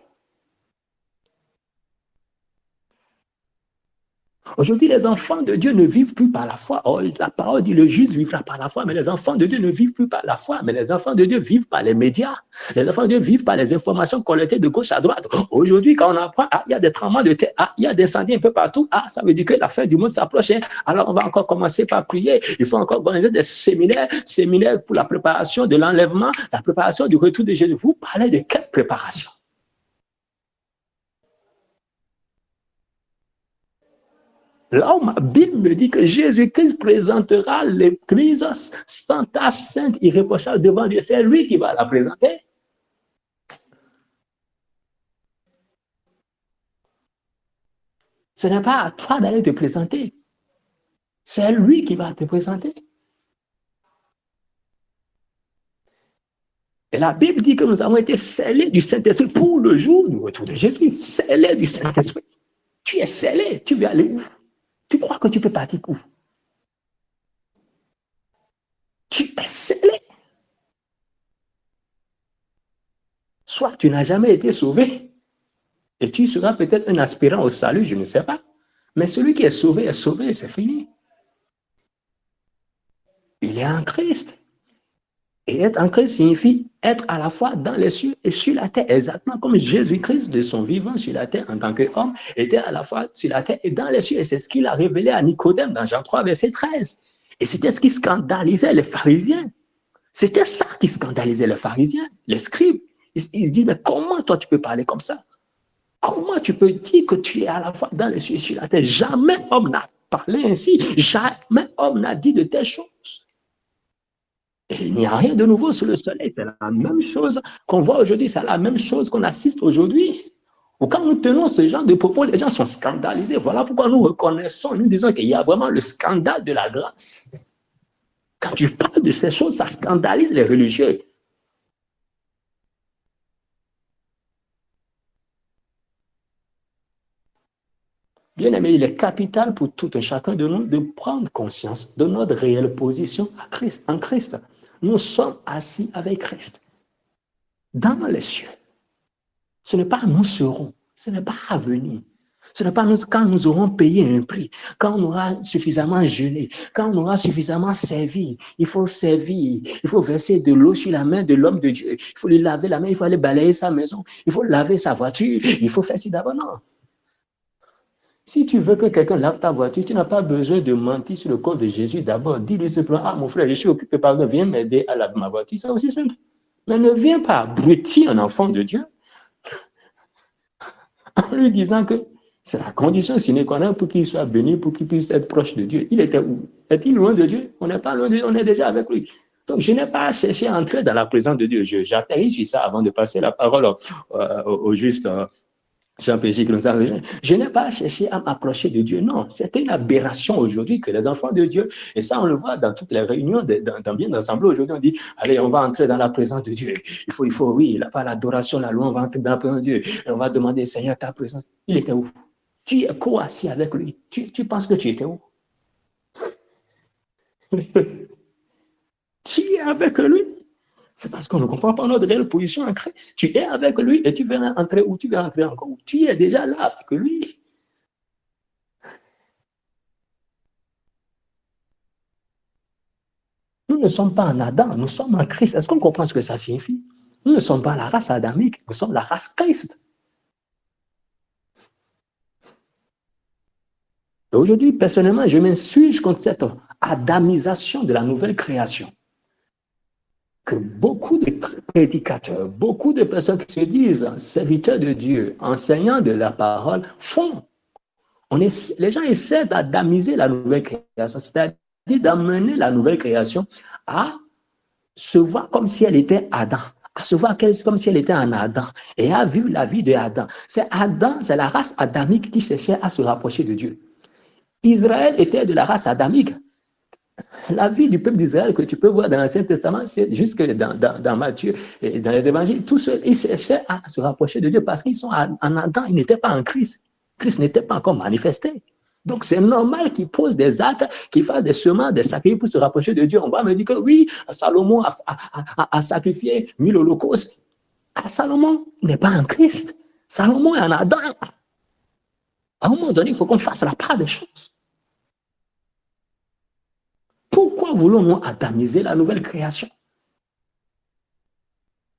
Aujourd'hui, les enfants de Dieu ne vivent plus par la foi. Oh, la parole dit le juste vivra par la foi, mais les enfants de Dieu ne vivent plus par la foi, mais les enfants de Dieu vivent par les médias. Les enfants de Dieu vivent par les informations collectées de gauche à droite. Aujourd'hui, quand on apprend, il y a des tremblements de terre, il y a des incendies un peu partout, ça veut dire que la fin du monde s'approche. Alors, on va encore commencer par prier. Il faut encore organiser des séminaires pour la préparation de l'enlèvement, la préparation du retour de Jésus. Vous parlez de quelle préparation? Là où ma Bible me dit que Jésus-Christ présentera l'Église sans tache, sainte, irréprochable devant Dieu, c'est lui qui va la présenter. Ce n'est pas à toi d'aller te présenter. C'est lui qui va te présenter. Et la Bible dit que nous avons été scellés du Saint-Esprit pour le jour du retour de Jésus. Scellés du Saint-Esprit. Tu es scellé. Tu veux aller où? Tu crois que tu peux partir où? Tu es scellé. Soit tu n'as jamais été sauvé et tu seras peut-être un aspirant au salut, je ne sais pas. Mais celui qui est sauvé, c'est fini. Il est en Christ. Et être en Christ signifie être à la fois dans les cieux et sur la terre, exactement comme Jésus-Christ de son vivant sur la terre en tant qu'homme était à la fois sur la terre et dans les cieux. Et c'est ce qu'il a révélé à Nicodème dans Jean 3, verset 13. Et c'était ce qui scandalisait les pharisiens. C'était ça qui scandalisait les pharisiens, les scribes. Ils se disent, mais comment toi tu peux parler comme ça? Comment tu peux dire que tu es à la fois dans les cieux et sur la terre? Jamais homme n'a parlé ainsi. Jamais homme n'a dit de telles choses. Et il n'y a rien de nouveau sous le soleil. C'est la même chose qu'on voit aujourd'hui. C'est la même chose qu'on assiste aujourd'hui. Quand nous tenons ce genre de propos, les gens sont scandalisés. Voilà pourquoi nous reconnaissons, nous disons qu'il y a vraiment le scandale de la grâce. Quand tu parles de ces choses, ça scandalise les religieux. Bien aimé, il est capital pour tout un chacun de nous de prendre conscience de notre réelle position en Christ. Nous sommes assis avec Christ dans les cieux. Ce n'est pas nous serons, ce n'est pas à venir. Ce n'est pas nous, quand nous aurons payé un prix, quand on aura suffisamment jeûné, quand on aura suffisamment servi. Il faut servir, il faut verser de l'eau sur la main de l'homme de Dieu. Il faut lui laver la main, il faut aller balayer sa maison, il faut laver sa voiture, il faut faire ci d'abord. Non. Si tu veux que quelqu'un lave ta voiture, tu n'as pas besoin de mentir sur le corps de Jésus d'abord. Dis-lui simplement, ah mon frère, je suis occupé, pardon, viens m'aider à laver ma voiture. C'est aussi simple. Mais ne viens pas abrutir un enfant de Dieu en lui disant que c'est la condition sine qua non pour qu'il soit béni, pour qu'il puisse être proche de Dieu. Il était où? Est-il loin de Dieu? On n'est pas loin de Dieu, on est déjà avec lui. Donc, je n'ai pas cherché à entrer dans la présence de Dieu. J'atterris sur ça avant de passer la parole au juste Jean-Péchi qui nous a rejoint. Je n'ai pas cherché à m'approcher de Dieu. Non, c'était une aberration aujourd'hui que les enfants de Dieu, et ça on le voit dans toutes les réunions dans bien d'assemblée aujourd'hui, on dit, allez, on va entrer dans la présence de Dieu. Il faut, oui, il n'a pas l'adoration, la loi, on va entrer dans la présence de Dieu. Et on va demander, Seigneur, ta présence. Il était où? Tu es co-assis avec lui. Tu penses que tu étais où? Tu es avec lui. C'est parce qu'on ne comprend pas notre réelle position en Christ. Tu es avec lui et tu veux entrer où? Tu veux entrer encore où? Tu es déjà là avec lui. Nous ne sommes pas en Adam, nous sommes en Christ. Est-ce qu'on comprend ce que ça signifie? Nous ne sommes pas la race adamique, nous sommes la race Christ. Et aujourd'hui, personnellement, je m'insurge contre cette adamisation de la nouvelle création. Que beaucoup de prédicateurs, beaucoup de personnes qui se disent serviteurs de Dieu, enseignants de la parole, font. Les gens essaient d'adamiser la nouvelle création, c'est-à-dire d'amener la nouvelle création à se voir comme si elle était Adam, à se voir comme si elle était en Adam, et à vivre la vie de Adam. C'est Adam, c'est la race adamique qui cherchait à se rapprocher de Dieu. Israël était de la race adamique. La vie du peuple d'Israël que tu peux voir dans l'Ancien Testament, c'est jusque dans Matthieu et dans les évangiles, tous ceux, ils cherchaient à se rapprocher de Dieu parce qu'ils sont en Adam, ils n'étaient pas en Christ. Christ n'était pas encore manifesté. Donc, c'est normal qu'ils posent des actes, qu'ils fassent des chemins, des sacrifices pour se rapprocher de Dieu. On va me dire que oui, Salomon a sacrifié 1000 holocaustes. Salomon n'est pas en Christ. Salomon est en Adam. À un moment donné, il faut qu'on fasse la part des choses. Pourquoi voulons-nous adamiser la nouvelle création?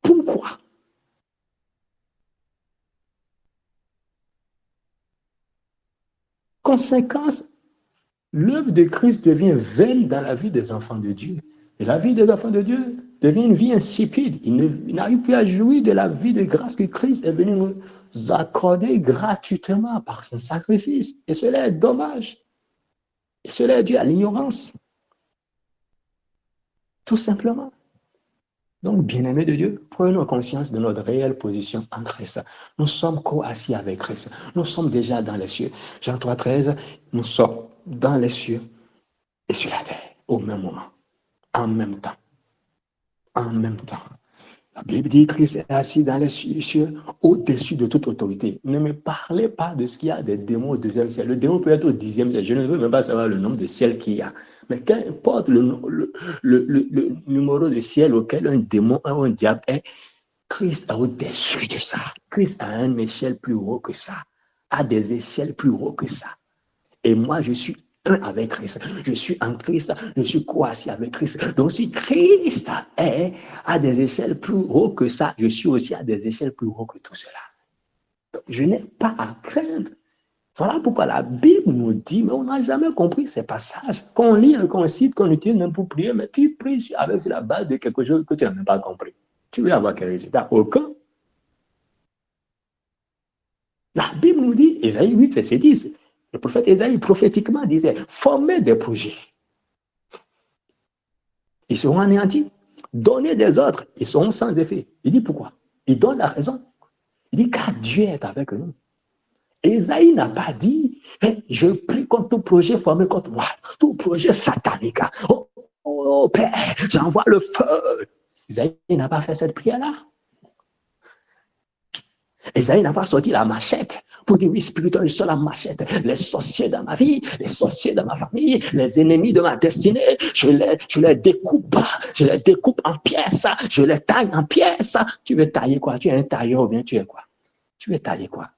Pourquoi? Conséquence, l'œuvre de Christ devient vaine dans la vie des enfants de Dieu. Et la vie des enfants de Dieu devient une vie insipide. Ils n'arrivent plus à jouir de la vie de grâce que Christ est venu nous accorder gratuitement par son sacrifice. Et cela est dommage. Et cela est dû à l'ignorance. Tout simplement. Donc, bien-aimés de Dieu, prenons conscience de notre réelle position en Christ. Nous sommes co-assis avec Christ. Nous sommes déjà dans les cieux. Jean 3,13, nous sommes dans les cieux et sur la terre au même moment, en même temps. En même temps. La Bible dit que Christ est assis dans les cieux au-dessus de toute autorité. Ne me parlez pas de ce qu'il y a des démons au deuxième ciel. Le démon peut être au 10e ciel. Je ne veux même pas savoir le nombre de ciels qu'il y a. Mais qu'importe le numéro de ciel auquel un démon ou un diable est, Christ est au-dessus de ça. Christ a une échelle plus haut que ça. A des échelles plus haut que ça. Et moi, je suis un avec Christ. Je suis en Christ. Je suis co-assis avec Christ. Donc, si Christ est à des échelles plus haut que ça, je suis aussi à des échelles plus haut que tout cela. Donc, je n'ai pas à craindre. Voilà pourquoi la Bible nous dit, mais on n'a jamais compris ces passages. Qu'on lit, qu'on cite, qu'on utilise même pour prier, mais tu pries avec la base de quelque chose que tu n'as même pas compris. Tu veux avoir quel résultat? Aucun. La Bible nous dit, Ésaïe 8, verset 10, le prophète Ésaïe prophétiquement disait, formez des projets. Ils seront anéantis. Donnez des ordres, ils seront sans effet. Il dit pourquoi? Il donne la raison. Il dit car Dieu est avec nous. Ésaïe n'a pas dit, je prie contre tout projet formé contre moi, tout projet satanique. Oh Père, j'envoie le feu. Ésaïe n'a pas fait cette prière-là. Ésaïe n'a pas sorti la machette pour dire oui, spirituel, je sors la machette. Les sorciers dans ma vie, les sorciers dans ma famille, les ennemis de ma destinée, je les découpe en pièces, je les taille en pièces. Tu veux tailler quoi? Tu es un tailleur ou bien tu es quoi? Tu veux tailler quoi?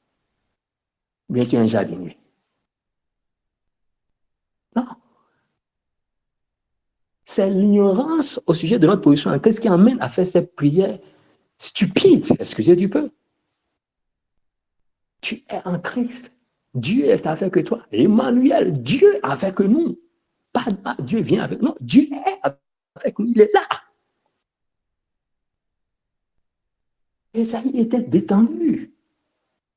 Ou bien tu es un jardinier? Non. C'est l'ignorance au sujet de notre position. Qu'est-ce qui amène à faire cette prière stupide? Excusez du peu. Tu es en Christ. Dieu est avec toi. Emmanuel, Dieu est avec nous. Pas Dieu vient avec nous. Dieu est avec nous. Il est là. Ésaïe était détendu.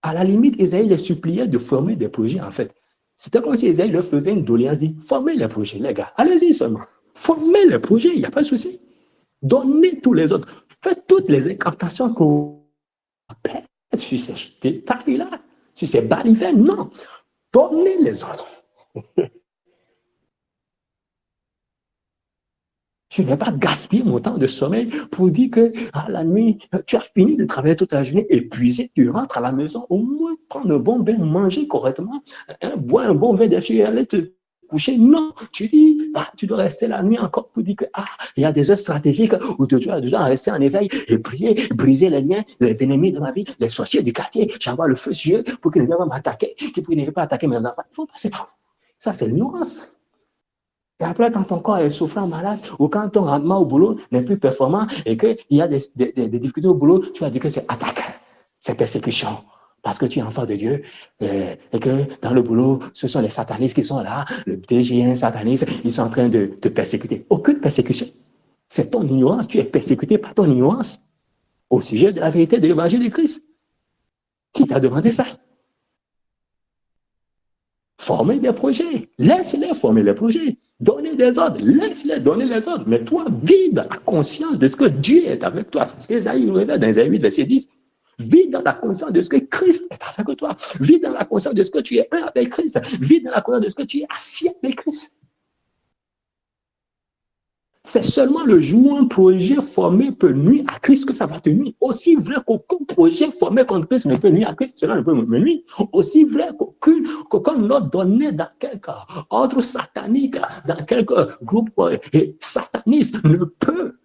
À la limite, Ésaïe les suppliait de former des projets, en fait. C'était comme si Ésaïe leur faisait une doléance, dit, formez les projets, les gars. Allez-y seulement. Formez les projets, il n'y a pas de souci. Donnez tous les autres. Faites toutes les incantations qu'on appelle sur ces détails-là, sur ces balivernes. Non. Donnez les autres. Je n'ai pas gaspillé mon temps de sommeil pour dire que à la nuit, tu as fini de travailler toute la journée, épuisé, tu rentres à la maison, au moins prendre un bon bain, manger correctement, boire un bon verre d'eau et aller te coucher. Non, tu dis, tu dois rester la nuit encore pour dire que il y a des heures stratégiques où tu dois rester en éveil et prier, briser les liens, les ennemis de ma vie, les sorciers du quartier. J'envoie le feu sur eux pour qu'ils ne viennent pas m'attaquer, qu'ils ne viennent pas attaquer mes enfants. Non, c'est pas. Ça, c'est l'ignorance. Et après, quand ton corps est souffrant, malade, ou quand ton rendement au boulot n'est plus performant et qu'il y a des difficultés au boulot, tu vas dire que c'est attaque, c'est persécution. parce que tu es enfant de Dieu, et que dans le boulot, ce sont les satanistes qui sont là, le DGN sataniste, ils sont en train de te persécuter. Aucune persécution. C'est ton ignorance. Tu es persécuté par ton ignorance au sujet de la vérité de l'évangile de Christ. Qui t'a demandé ça? Former des projets. Laisse-les former les projets. Donner des ordres. Laisse-les donner les ordres. Mais toi, vis dans la conscience de ce que Dieu est avec toi. C'est ce que Isaïe révèle dans Isaïe 8, verset 10. Vis dans la conscience de ce que Christ est avec toi. Vis dans la conscience de ce que tu es un avec Christ. Vis dans la conscience de ce que tu es assis avec Christ. C'est seulement le jour où un projet formé peut nuire à Christ que ça va te nuire. Aussi vrai qu'aucun projet formé contre Christ ne peut nuire à Christ, cela ne peut me nuire. Aussi vrai qu'aucun ordre donné dans quelque ordre satanique, dans quelque groupe sataniste ne peut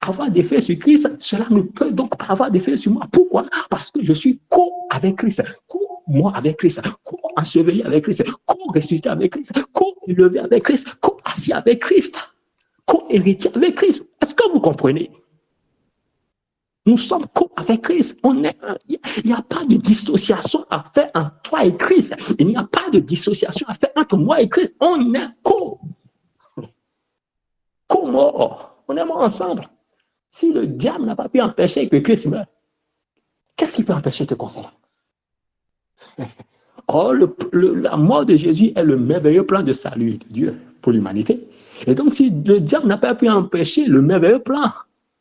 avoir d'effet sur Christ, cela ne peut donc pas avoir d'effet sur moi. Pourquoi? Parce que je suis co-avec Christ, co-moi avec Christ, co-enseveli avec Christ, co-ressuscité avec Christ, co-élevé avec Christ, co-assis avec Christ, co-héritier avec Christ. Est-ce que vous comprenez? Nous sommes co-avec Christ. Il n'y a pas de dissociation à faire entre toi et Christ. Il n'y a pas de dissociation à faire entre moi et Christ. On est co-mort. On est mort ensemble. Si le diable n'a pas pu empêcher que Christ meure, qu'est-ce qui peut empêcher te concernant? Or, la mort de Jésus est le merveilleux plan de salut de Dieu pour l'humanité. Et donc, si le diable n'a pas pu empêcher le merveilleux plan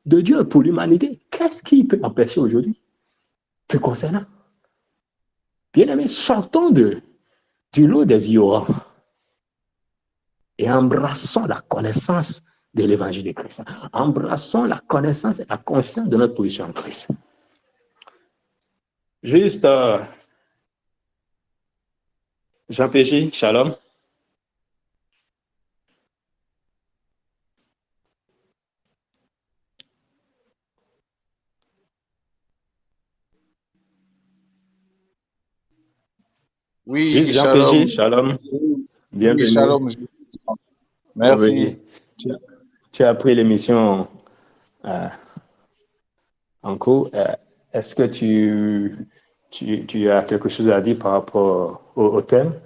de Dieu pour l'humanité, qu'est-ce qui peut empêcher aujourd'hui te concernant? Bien-aimés, sortons du lot des ignorants et embrassons la connaissance de l'évangile de Christ. Embrassons la connaissance et la conscience de notre position en Christ. Juste, Jean Pégy, shalom. Oui, Juste Jean shalom. Pégy, shalom. Bienvenue. Oui, shalom. Merci. Tu as pris l'émission en cours. Est-ce que tu as quelque chose à dire par rapport au thème?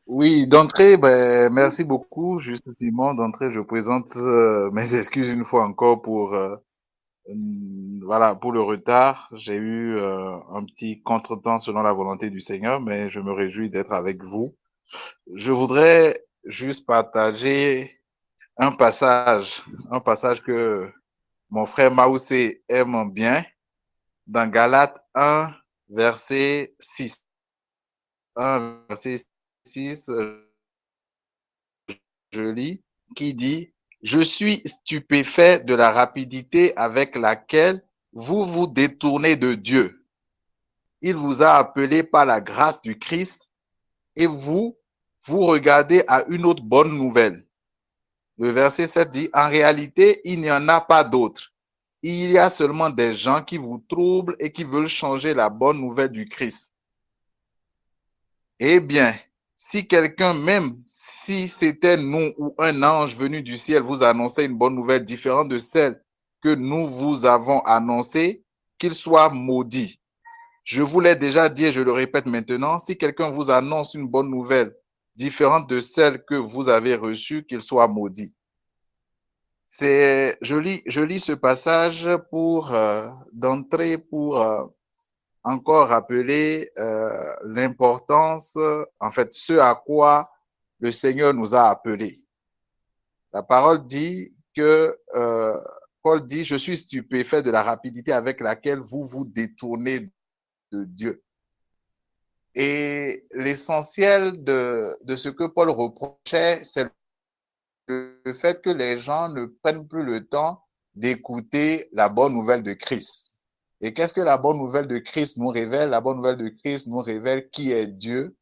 Oui, d'entrée, merci beaucoup. Justement, d'entrée, je présente mes excuses une fois encore pour pour le retard. J'ai eu un petit contretemps selon la volonté du Seigneur, mais je me réjouis d'être avec vous. Je voudrais juste partager un passage que mon frère Maoussé aime bien dans Galates 1, verset 6. 1, verset 6, je lis, qui dit « Je suis stupéfait de la rapidité avec laquelle vous vous détournez de Dieu. Il vous a appelé par la grâce du Christ et vous regardez à une autre bonne nouvelle. » Le verset 7 dit « En réalité, il n'y en a pas d'autre. Il y a seulement des gens qui vous troublent et qui veulent changer la bonne nouvelle du Christ. » Eh bien, si quelqu'un, même si c'était nous ou un ange venu du ciel, vous annonçait une bonne nouvelle différente de celle que nous vous avons annoncée, qu'il soit maudit. Je vous l'ai déjà dit et je le répète maintenant, si quelqu'un vous annonce une bonne nouvelle différente de celle que vous avez reçue, qu'il soit maudit. Je lis ce passage pour d'entrée pour encore rappeler l'importance, en fait, ce à quoi le Seigneur nous a appelés. La parole dit que Paul dit, je suis stupéfait de la rapidité avec laquelle vous vous détournez de Dieu. Et l'essentiel de ce que Paul reprochait, c'est le fait que les gens ne prennent plus le temps d'écouter la bonne nouvelle de Christ. Et qu'est-ce que la bonne nouvelle de Christ nous révèle? La bonne nouvelle de Christ nous révèle qui est Dieu,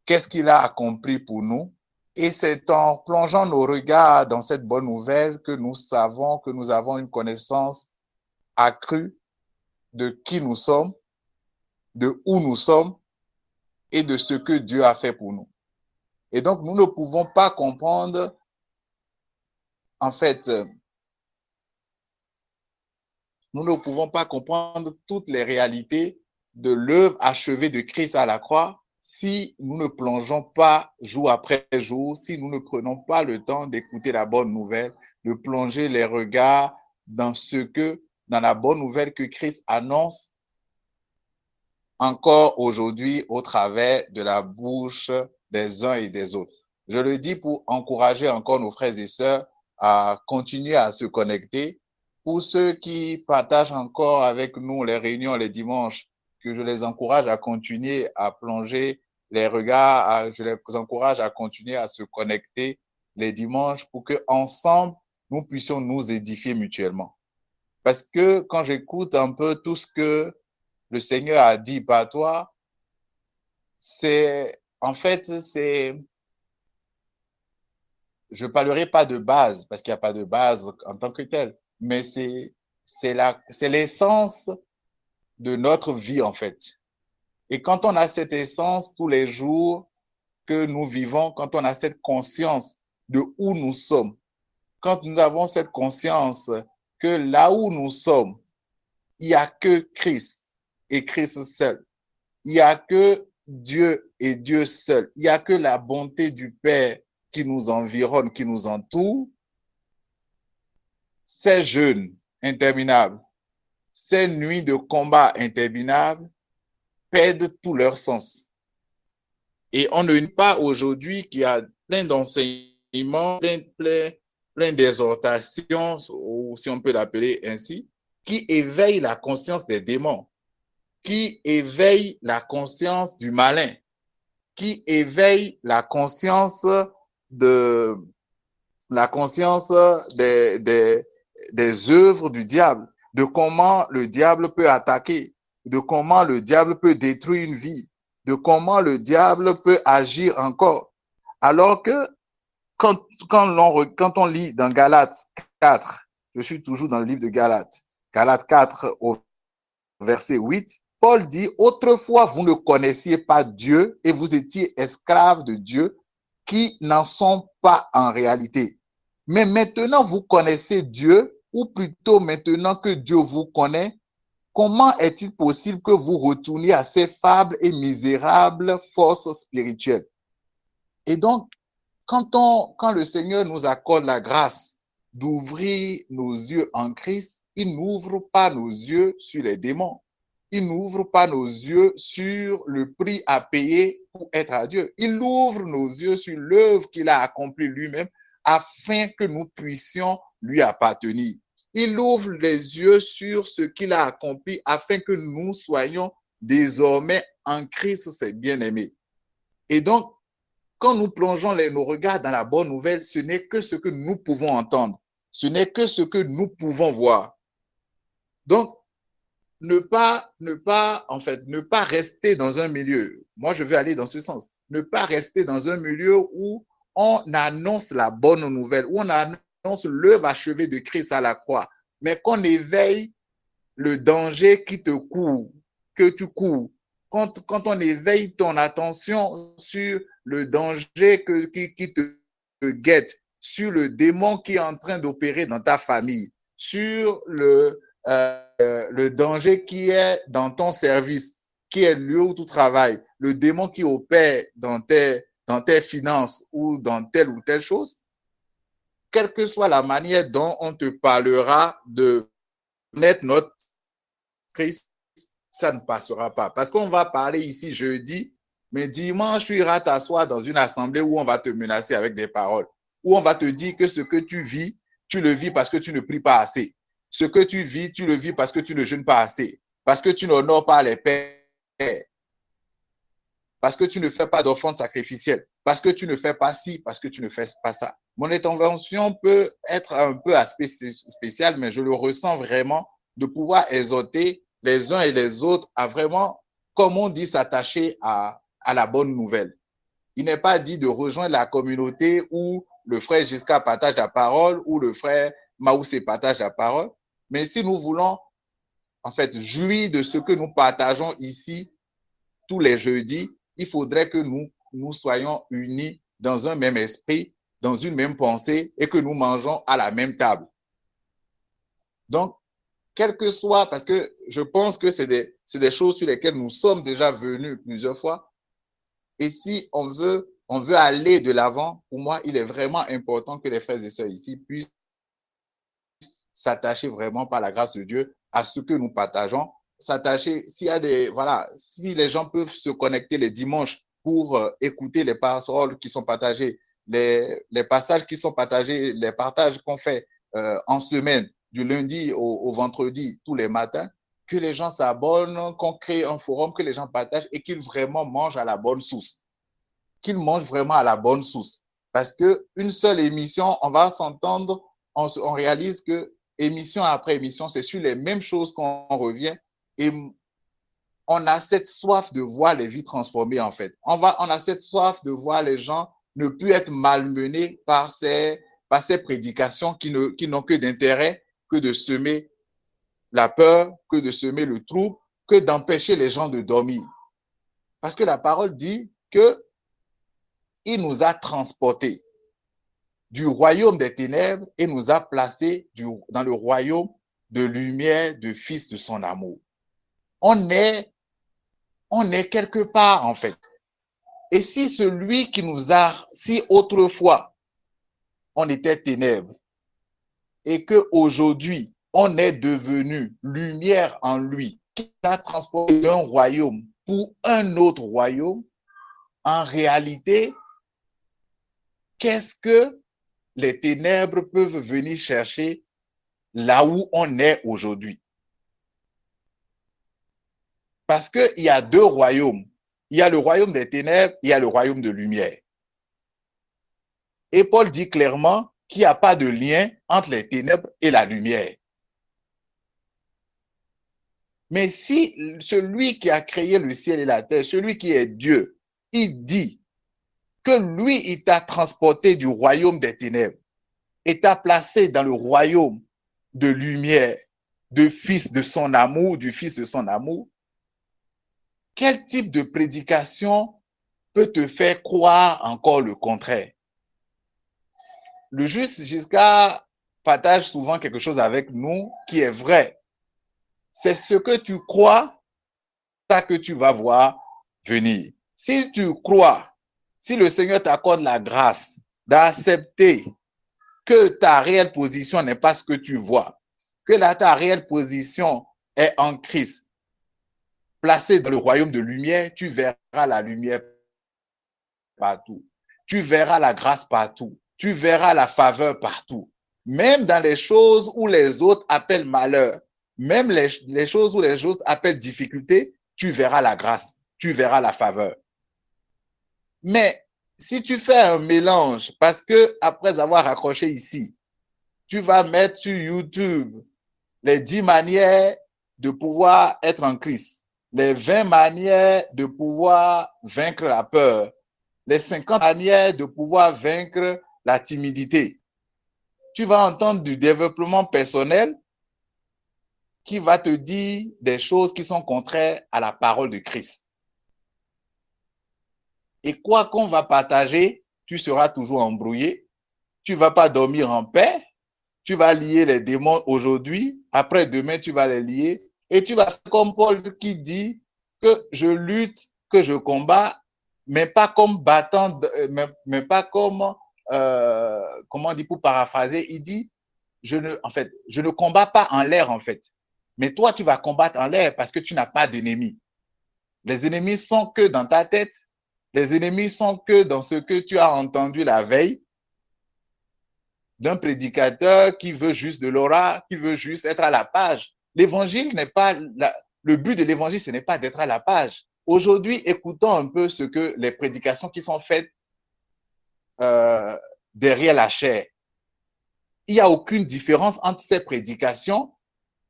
qu'est-ce qu'il a accompli pour nous. Et c'est en plongeant nos regards dans cette bonne nouvelle que nous savons que nous avons une connaissance accrue de qui nous sommes, de où nous sommes et de ce que Dieu a fait pour nous. Et donc, nous ne pouvons pas comprendre, en fait, nous ne pouvons pas comprendre toutes les réalités de l'œuvre achevée de Christ à la croix si nous ne plongeons pas jour après jour, si nous ne prenons pas le temps d'écouter la bonne nouvelle, de plonger les regards dans la bonne nouvelle que Christ annonce encore aujourd'hui au travers de la bouche des uns et des autres. Je le dis pour encourager encore nos frères et sœurs à continuer à se connecter. Pour ceux qui partagent encore avec nous les réunions les dimanches, que je les encourage à continuer à plonger les regards, je les encourage à continuer à se connecter les dimanches pour que ensemble nous puissions nous édifier mutuellement. Parce que quand j'écoute un peu tout ce que le Seigneur a dit par toi, je ne parlerai pas de base, parce qu'il n'y a pas de base en tant que telle, mais c'est l'essence de notre vie, en fait. Et quand on a cette essence tous les jours que nous vivons, quand on a cette conscience de où nous sommes, quand nous avons cette conscience que là où nous sommes, il n'y a que Christ et Christ seul. Il n'y a que Dieu et Dieu seul. Il n'y a que la bonté du Père qui nous environne, qui nous entoure. Ces jeûnes interminables, ces nuits de combat interminables perdent tout leur sens. Et on ne dit pas aujourd'hui qu'il y a plein d'enseignements, plein d'exhortations, ou si on peut l'appeler ainsi, qui éveillent la conscience des démons, qui éveillent la conscience du malin, qui éveillent la conscience des œuvres du diable, de comment le diable peut attaquer, de comment le diable peut détruire une vie, de comment le diable peut agir encore. Alors que quand on lit dans Galates 4, je suis toujours dans le livre de Galates 4 au verset 8, Paul dit, autrefois vous ne connaissiez pas Dieu et vous étiez esclaves de Dieu qui n'en sont pas en réalité. Mais maintenant vous connaissez Dieu, ou plutôt maintenant que Dieu vous connaît, comment est-il possible que vous retourniez à ces faibles et misérables forces spirituelles? Et donc, quand le Seigneur nous accorde la grâce d'ouvrir nos yeux en Christ, il n'ouvre pas nos yeux sur les démons. Il n'ouvre pas nos yeux sur le prix à payer pour être à Dieu. Il ouvre nos yeux sur l'œuvre qu'il a accomplie lui-même afin que nous puissions lui appartenir. Il ouvre les yeux sur ce qu'il a accompli afin que nous soyons désormais en Christ, ses bien-aimés. Et donc, quand nous plongeons nos regards dans la bonne nouvelle, ce n'est que ce que nous pouvons entendre. Ce n'est que ce que nous pouvons voir. Donc, ne pas rester dans un milieu. Moi, je veux aller dans ce sens. Ne pas rester dans un milieu où on annonce la bonne nouvelle, où on annonce l'œuvre achevée de Christ à la croix, mais qu'on éveille le danger qui te court, que tu cours. Quand on éveille ton attention sur le danger qui te guette, sur le démon qui est en train d'opérer dans ta famille, sur le danger qui est dans ton service, qui est le lieu où tu travailles, le démon qui opère dans tes finances ou dans telle ou telle chose, quelle que soit la manière dont on te parlera de connaître notre Christ, ça ne passera pas. Parce qu'on va parler ici jeudi, mais dimanche, tu iras t'asseoir dans une assemblée où on va te menacer avec des paroles, où on va te dire que ce que tu vis, tu le vis parce que tu ne pries pas assez. Ce que tu vis, tu le vis parce que tu ne jeûnes pas assez, parce que tu n'honores pas les pères, parce que tu ne fais pas d'offrande sacrificielle, parce que tu ne fais pas ci, parce que tu ne fais pas ça. Mon intervention peut être un peu spéciale, mais je le ressens vraiment de pouvoir exhorter les uns et les autres à vraiment, comme on dit, s'attacher à la bonne nouvelle. Il n'est pas dit de rejoindre la communauté où le frère Gisca partage la parole, où le frère Maoussé partage la parole. Mais si nous voulons, en fait, jouir de ce que nous partageons ici tous les jeudis, il faudrait que nous soyons unis dans un même esprit, dans une même pensée et que nous mangeons à la même table. Donc, quel que soit, parce que je pense que c'est des choses sur lesquelles nous sommes déjà venus plusieurs fois. Et si on veut aller de l'avant, pour moi, il est vraiment important que les frères et sœurs ici puissent s'attacher vraiment par la grâce de Dieu à ce que nous partageons. S'attacher, s'il y a si les gens peuvent se connecter les dimanches pour écouter les paroles qui sont partagées, les passages qui sont partagés, les partages qu'on fait en semaine, du lundi au vendredi, tous les matins, que les gens s'abonnent, qu'on crée un forum, que les gens partagent et qu'ils vraiment mangent à la bonne source. Qu'ils mangent vraiment à la bonne source. Parce qu'une seule émission, on va s'entendre, on réalise que émission après émission, c'est sur les mêmes choses qu'on revient et on a cette soif de voir les vies transformées en fait. On a cette soif de voir les gens ne plus être malmenés par ces prédications qui n'ont que d'intérêt que de semer la peur, que de semer le trouble, que d'empêcher les gens de dormir. Parce que la parole dit que il nous a transportés du royaume des ténèbres et nous a placés dans le royaume de lumière, de fils de son amour. On est quelque part, en fait. Et si si autrefois, on était ténèbres et qu'aujourd'hui, on est devenu lumière en lui, qui a transporté d'un royaume pour un autre royaume, en réalité, qu'est-ce que les ténèbres peuvent venir chercher là où on est aujourd'hui? Parce qu'il y a deux royaumes. Il y a le royaume des ténèbres, il y a le royaume de lumière. Et Paul dit clairement qu'il n'y a pas de lien entre les ténèbres et la lumière. Mais si celui qui a créé le ciel et la terre, celui qui est Dieu, il dit que lui, il t'a transporté du royaume des ténèbres et t'a placé dans le royaume de lumière, du fils de son amour, quel type de prédication peut te faire croire encore le contraire? Le juste Giscard partage souvent quelque chose avec nous qui est vrai. C'est ce que tu crois, ça que tu vas voir venir. Si tu crois, si le Seigneur t'accorde la grâce d'accepter que ta réelle position n'est pas ce que tu vois, que ta réelle position est en Christ, placé dans le royaume de lumière, tu verras la lumière partout. Tu verras la grâce partout. Tu verras la faveur partout. Même dans les choses où les autres appellent malheur, même les choses où les autres appellent difficulté, tu verras la grâce, tu verras la faveur. Mais si tu fais un mélange, parce que après avoir raccroché ici, tu vas mettre sur YouTube les 10 manières de pouvoir être en Christ, les 20 manières de pouvoir vaincre la peur, les 50 manières de pouvoir vaincre la timidité. Tu vas entendre du développement personnel qui va te dire des choses qui sont contraires à la parole de Christ. Et quoi qu'on va partager, tu seras toujours embrouillé. Tu ne vas pas dormir en paix. Tu vas lier les démons aujourd'hui. Après demain, tu vas les lier. Et tu vas faire comme Paul qui dit que je lutte, que je combats, mais pas comme battant, mais pas comme, comment on dit pour paraphraser, il dit, je ne combats pas en l'air en fait. Mais toi, tu vas combattre en l'air parce que tu n'as pas d'ennemis. Les ennemis sont que dans ta tête. Les ennemis sont que dans ce que tu as entendu la veille d'un prédicateur qui veut juste de l'aura, qui veut juste être à la page. L'évangile n'est pas, le but de l'évangile, ce n'est pas d'être à la page. Aujourd'hui, écoutons un peu ce que les prédications qui sont faites derrière la chair. Il n'y a aucune différence entre ces prédications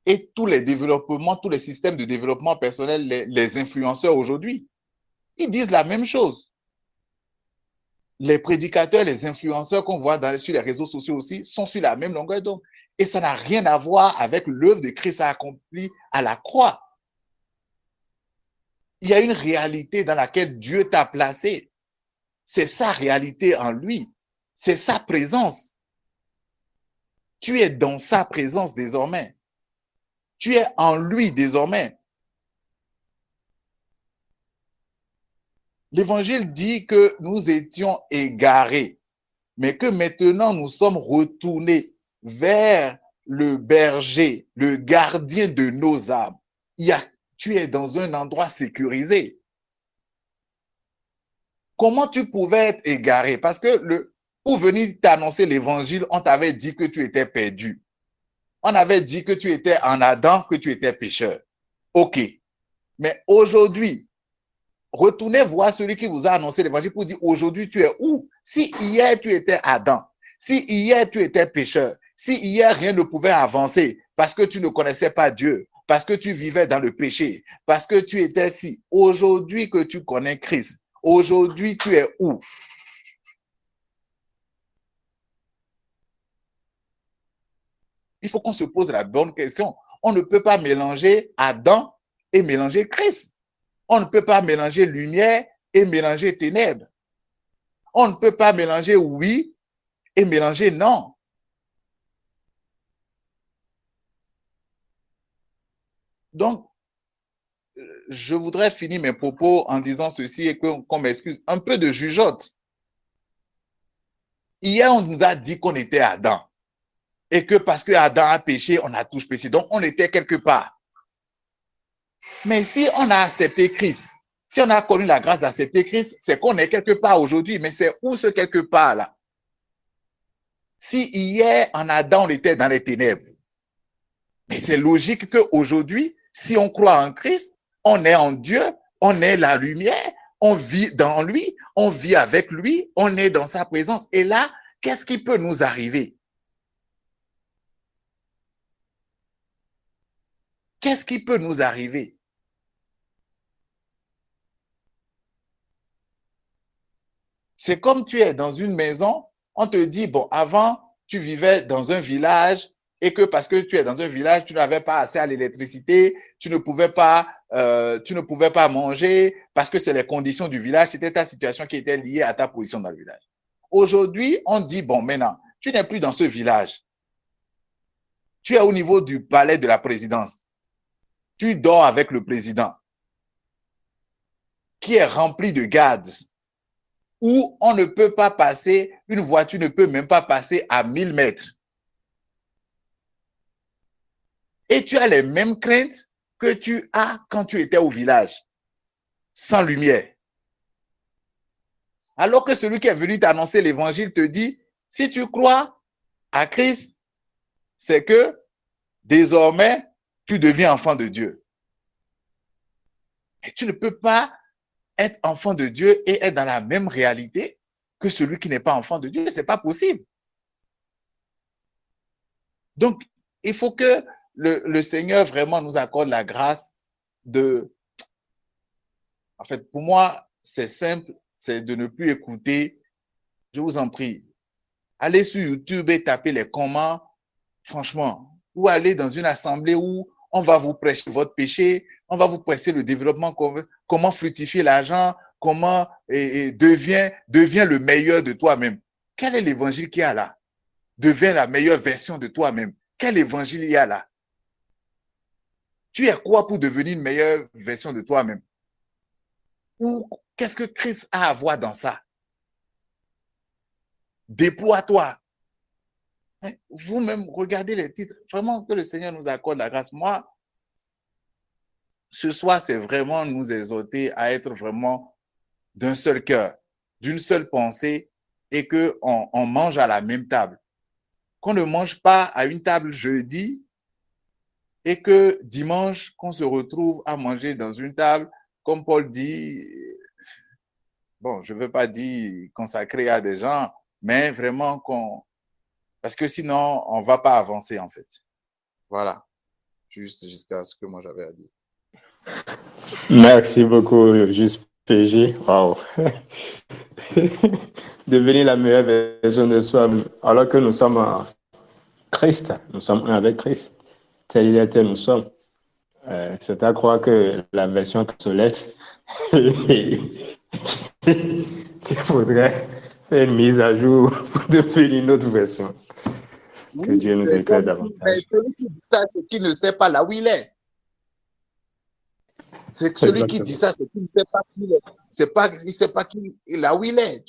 et tous les développements, tous les systèmes de développement personnel, les influenceurs aujourd'hui. Ils disent la même chose. Les prédicateurs, les influenceurs qu'on voit sur les réseaux sociaux aussi sont sur la même longueur d'onde. Et ça n'a rien à voir avec l'œuvre de Christ accomplie à la croix. Il y a une réalité dans laquelle Dieu t'a placé. C'est sa réalité en lui. C'est sa présence. Tu es dans sa présence désormais. Tu es en lui désormais. L'évangile dit que nous étions égarés, mais que maintenant nous sommes retournés vers le berger, le gardien de nos âmes. Tu es dans un endroit sécurisé. Comment tu pouvais être égaré? Parce que pour venir t'annoncer l'évangile, on t'avait dit que tu étais perdu. On avait dit que tu étais en Adam, que tu étais pécheur. OK. Mais aujourd'hui, retournez voir celui qui vous a annoncé l'évangile pour dire aujourd'hui tu es où? Si hier tu étais Adam, si hier tu étais pécheur, si hier rien ne pouvait avancer parce que tu ne connaissais pas Dieu, parce que tu vivais dans le péché, parce que tu étais si, aujourd'hui que tu connais Christ, aujourd'hui tu es où? Il faut qu'on se pose la bonne question. On ne peut pas mélanger Adam et mélanger Christ. On ne peut pas mélanger lumière et mélanger ténèbres. On ne peut pas mélanger oui et mélanger non. Donc, je voudrais finir mes propos en disant ceci et qu'on m'excuse. Un peu de jugeote. Hier, on nous a dit qu'on était Adam. Et que parce que Adam a péché, on a tous péché. Donc, on était quelque part. Mais si on a accepté Christ, si on a connu la grâce d'accepter Christ, c'est qu'on est quelque part aujourd'hui. Mais c'est où ce quelque part là? Si hier, en Adam, on était dans les ténèbres, mais c'est logique qu'aujourd'hui, si on croit en Christ, on est en Dieu, on est la lumière, on vit dans lui, on vit avec lui, on est dans sa présence. Et là, qu'est-ce qui peut nous arriver? Qu'est-ce qui peut nous arriver? C'est comme tu es dans une maison, on te dit, bon, avant, tu vivais dans un village et que parce que tu es dans un village, tu n'avais pas accès à l'électricité, tu ne pouvais pas manger parce que c'est les conditions du village, c'était ta situation qui était liée à ta position dans le village. Aujourd'hui, on dit, bon, maintenant, tu n'es plus dans ce village. Tu es au niveau du palais de la présidence. Tu dors avec le président qui est rempli de gardes, où on ne peut pas passer, une voiture ne peut même pas passer à 1000 mètres. Et tu as les mêmes craintes que tu as quand tu étais au village, sans lumière. Alors que celui qui est venu t'annoncer l'évangile te dit, si tu crois à Christ, c'est que désormais, tu deviens enfant de Dieu. Et tu ne peux pas être enfant de Dieu et être dans la même réalité que celui qui n'est pas enfant de Dieu. Ce n'est pas possible. Donc, il faut que le Seigneur vraiment nous accorde la grâce de... En fait, pour moi, c'est simple, c'est de ne plus écouter. Je vous en prie, allez sur YouTube et tapez les comment, franchement, ou allez dans une assemblée où on va vous prêcher votre péché, on va vous prêcher le développement, comment fructifier l'argent, comment devient le meilleur de toi-même. Quel est l'évangile qu'il y a là? Deviens la meilleure version de toi-même. Quel évangile il y a là? Tu es quoi pour devenir une meilleure version de toi-même? Ou qu'est-ce que Christ a à voir dans ça? Déploie-toi. Vous-même, regardez les titres. Vraiment que le Seigneur nous accorde la grâce. Moi, ce soir, c'est vraiment nous exhorter à être vraiment d'un seul cœur, d'une seule pensée et qu'on mange à la même table. Qu'on ne mange pas à une table jeudi et que dimanche, qu'on se retrouve à manger dans une table, comme Paul dit, bon, je ne veux pas dire consacré à des gens, mais vraiment qu'on... Parce que sinon, on ne va pas avancer en fait. Voilà, juste jusqu'à ce que moi j'avais à dire. Merci beaucoup, Juste PJ. Wow. Devenir la meilleure version de soi, alors que nous sommes en Christ, nous sommes un avec Christ. Tel il était, nous sommes. C'est à croire que la version obsolète, il faudrait faire une mise à jour pour devenir une autre version. Que Oui, Dieu nous éclaire mais davantage. celui qui dit ça, c'est qu'il ne sait pas là où il est. C'est celui qui dit Exactement. ça, c'est qu'il ne sait pas qui il est. Il ne sait pas là où il est.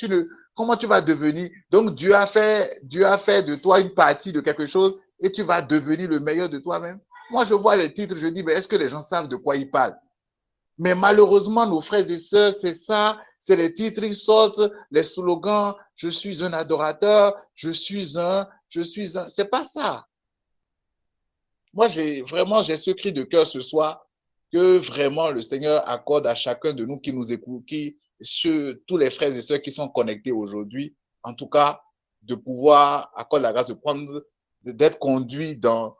Comment tu vas devenir? Donc Dieu a fait de toi une partie de quelque chose et tu vas devenir le meilleur de toi-même. Moi, je vois les titres, je dis, mais est-ce que les gens savent de quoi ils parlent? Mais malheureusement, nos frères et sœurs, c'est ça, c'est les titres, ils sortent, les slogans, je suis un adorateur, je suis un, c'est pas ça. Moi, j'ai ce cri de cœur ce soir, que vraiment le Seigneur accorde à chacun de nous qui nous écoute, tous les frères et sœurs qui sont connectés aujourd'hui, en tout cas, de pouvoir accorder la grâce d'être conduit dans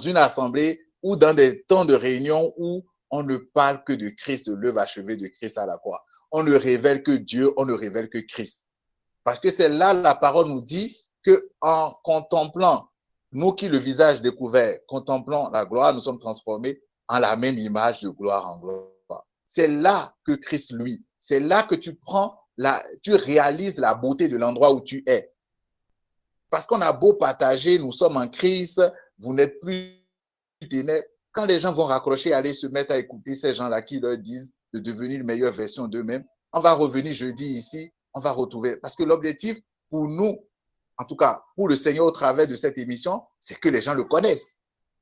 une assemblée ou dans des temps de réunion où on ne parle que de Christ, de l'œuvre achevée de Christ à la croix. On ne révèle que Dieu, on ne révèle que Christ. Parce que c'est là la parole nous dit que en contemplant, nous qui le visage découvert, contemplons la gloire, nous sommes transformés en la même image de gloire en gloire. C'est là que Christ, lui, c'est là que tu réalises la beauté de l'endroit où tu es. Parce qu'on a beau partager, nous sommes en Christ, vous n'êtes plus ténèbres. Quand les gens vont raccrocher, aller se mettre à écouter ces gens-là qui leur disent de devenir une meilleure version d'eux-mêmes, on va revenir jeudi ici, on va retrouver. Parce que l'objectif pour nous, en tout cas pour le Seigneur au travers de cette émission, c'est que les gens le connaissent.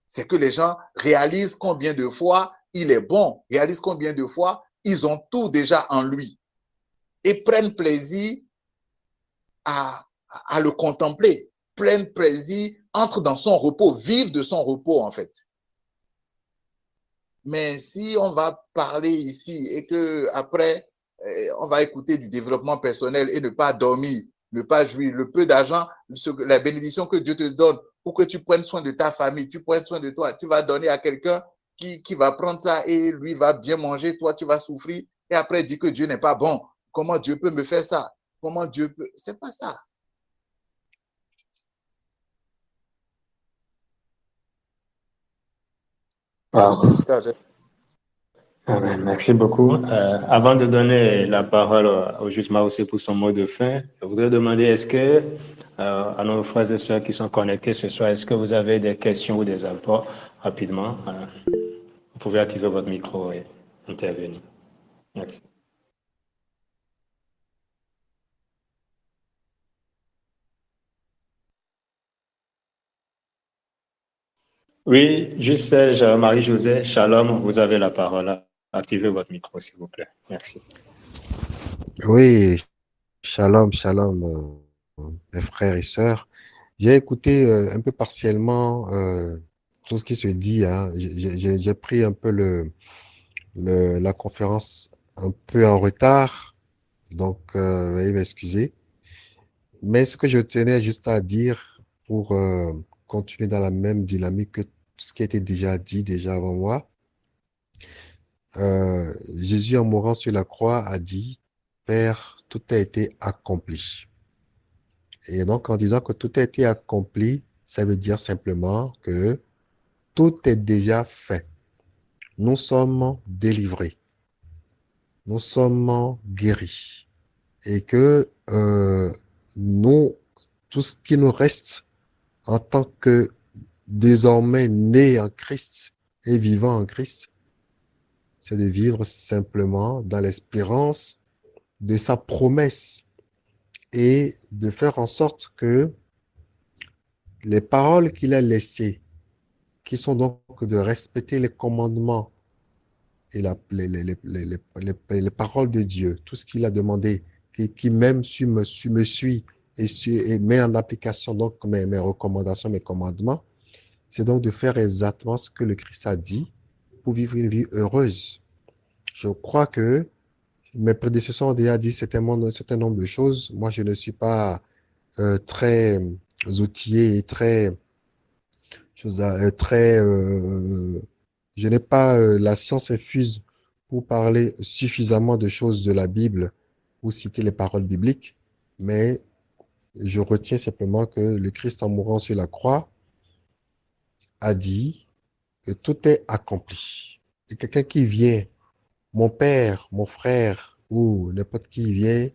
C'est que les gens réalisent combien de fois il est bon, réalisent combien de fois ils ont tout déjà en lui et prennent plaisir à le contempler, prennent plaisir, entrent dans son repos, vivent de son repos en fait. Mais si on va parler ici et que après on va écouter du développement personnel et ne pas dormir, ne pas jouir, le peu d'argent, la bénédiction que Dieu te donne pour que tu prennes soin de ta famille, tu prennes soin de toi, tu vas donner à quelqu'un qui va prendre ça et lui va bien manger, toi tu vas souffrir et après dire que Dieu n'est pas bon. Comment Dieu peut me faire ça? Comment Dieu peut... C'est pas ça. Wow. Amen. Merci beaucoup. Avant de donner la parole au jugement aussi pour son mot de fin, je voudrais demander est-ce que, à nos frères et sœurs qui sont connectés ce soir, est-ce que vous avez des questions ou des apports rapidement? Vous pouvez activer votre micro et intervenir. Merci. Oui, juste Marie-Josée, Shalom, vous avez la parole. Activez votre micro, s'il vous plaît. Merci. Oui, shalom, shalom, mes frères et sœurs. J'ai écouté un peu partiellement tout ce qui se dit. Hein. J'ai pris un peu la conférence un peu en retard, donc veuillez m'excuser. Mais ce que je tenais juste à dire pour continuer dans la même dynamique que ce qui a été déjà dit déjà avant moi, Jésus en mourant sur la croix a dit, Père, tout a été accompli. Et donc, en disant que tout a été accompli, ça veut dire simplement que tout est déjà fait. Nous sommes délivrés. Nous sommes guéris. Et que nous, tout ce qui nous reste en tant que désormais nés en Christ et vivant en Christ, c'est de vivre simplement dans l'espérance de sa promesse et de faire en sorte que les paroles qu'il a laissées, qui sont donc de respecter les commandements et les paroles de Dieu, tout ce qu'il a demandé, qui même me suit et met en application donc mes recommandations, mes commandements, c'est donc de faire exactement ce que le Christ a dit pour vivre une vie heureuse. Je crois que mes prédécesseurs ont déjà dit un certain nombre de choses. Moi, je ne suis pas très outillé et je n'ai pas la science infuse pour parler suffisamment de choses de la Bible ou citer les paroles bibliques, mais je retiens simplement que le Christ en mourant sur la croix a dit que tout est accompli. Et quelqu'un qui vient, mon père, mon frère ou n'importe qui vient,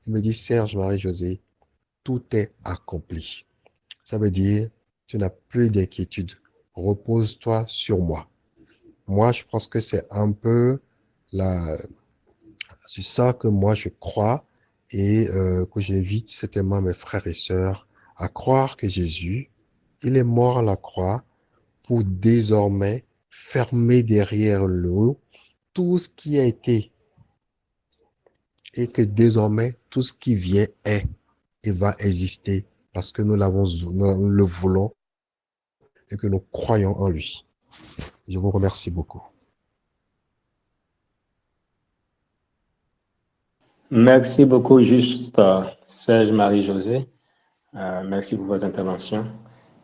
il me dit, Serge, Marie-Josée, tout est accompli. Ça veut dire, tu n'as plus d'inquiétude. Repose-toi sur moi. Moi, je pense que c'est un peu la, c'est ça que moi je crois et que j'invite certainement mes frères et sœurs à croire que Jésus, il est mort à la croix pour désormais fermer derrière lui tout ce qui a été et que désormais tout ce qui vient est et va exister parce que nous le voulons et que nous croyons en lui. Je vous remercie beaucoup. Merci beaucoup, juste Serge Marie-José. Merci pour vos interventions.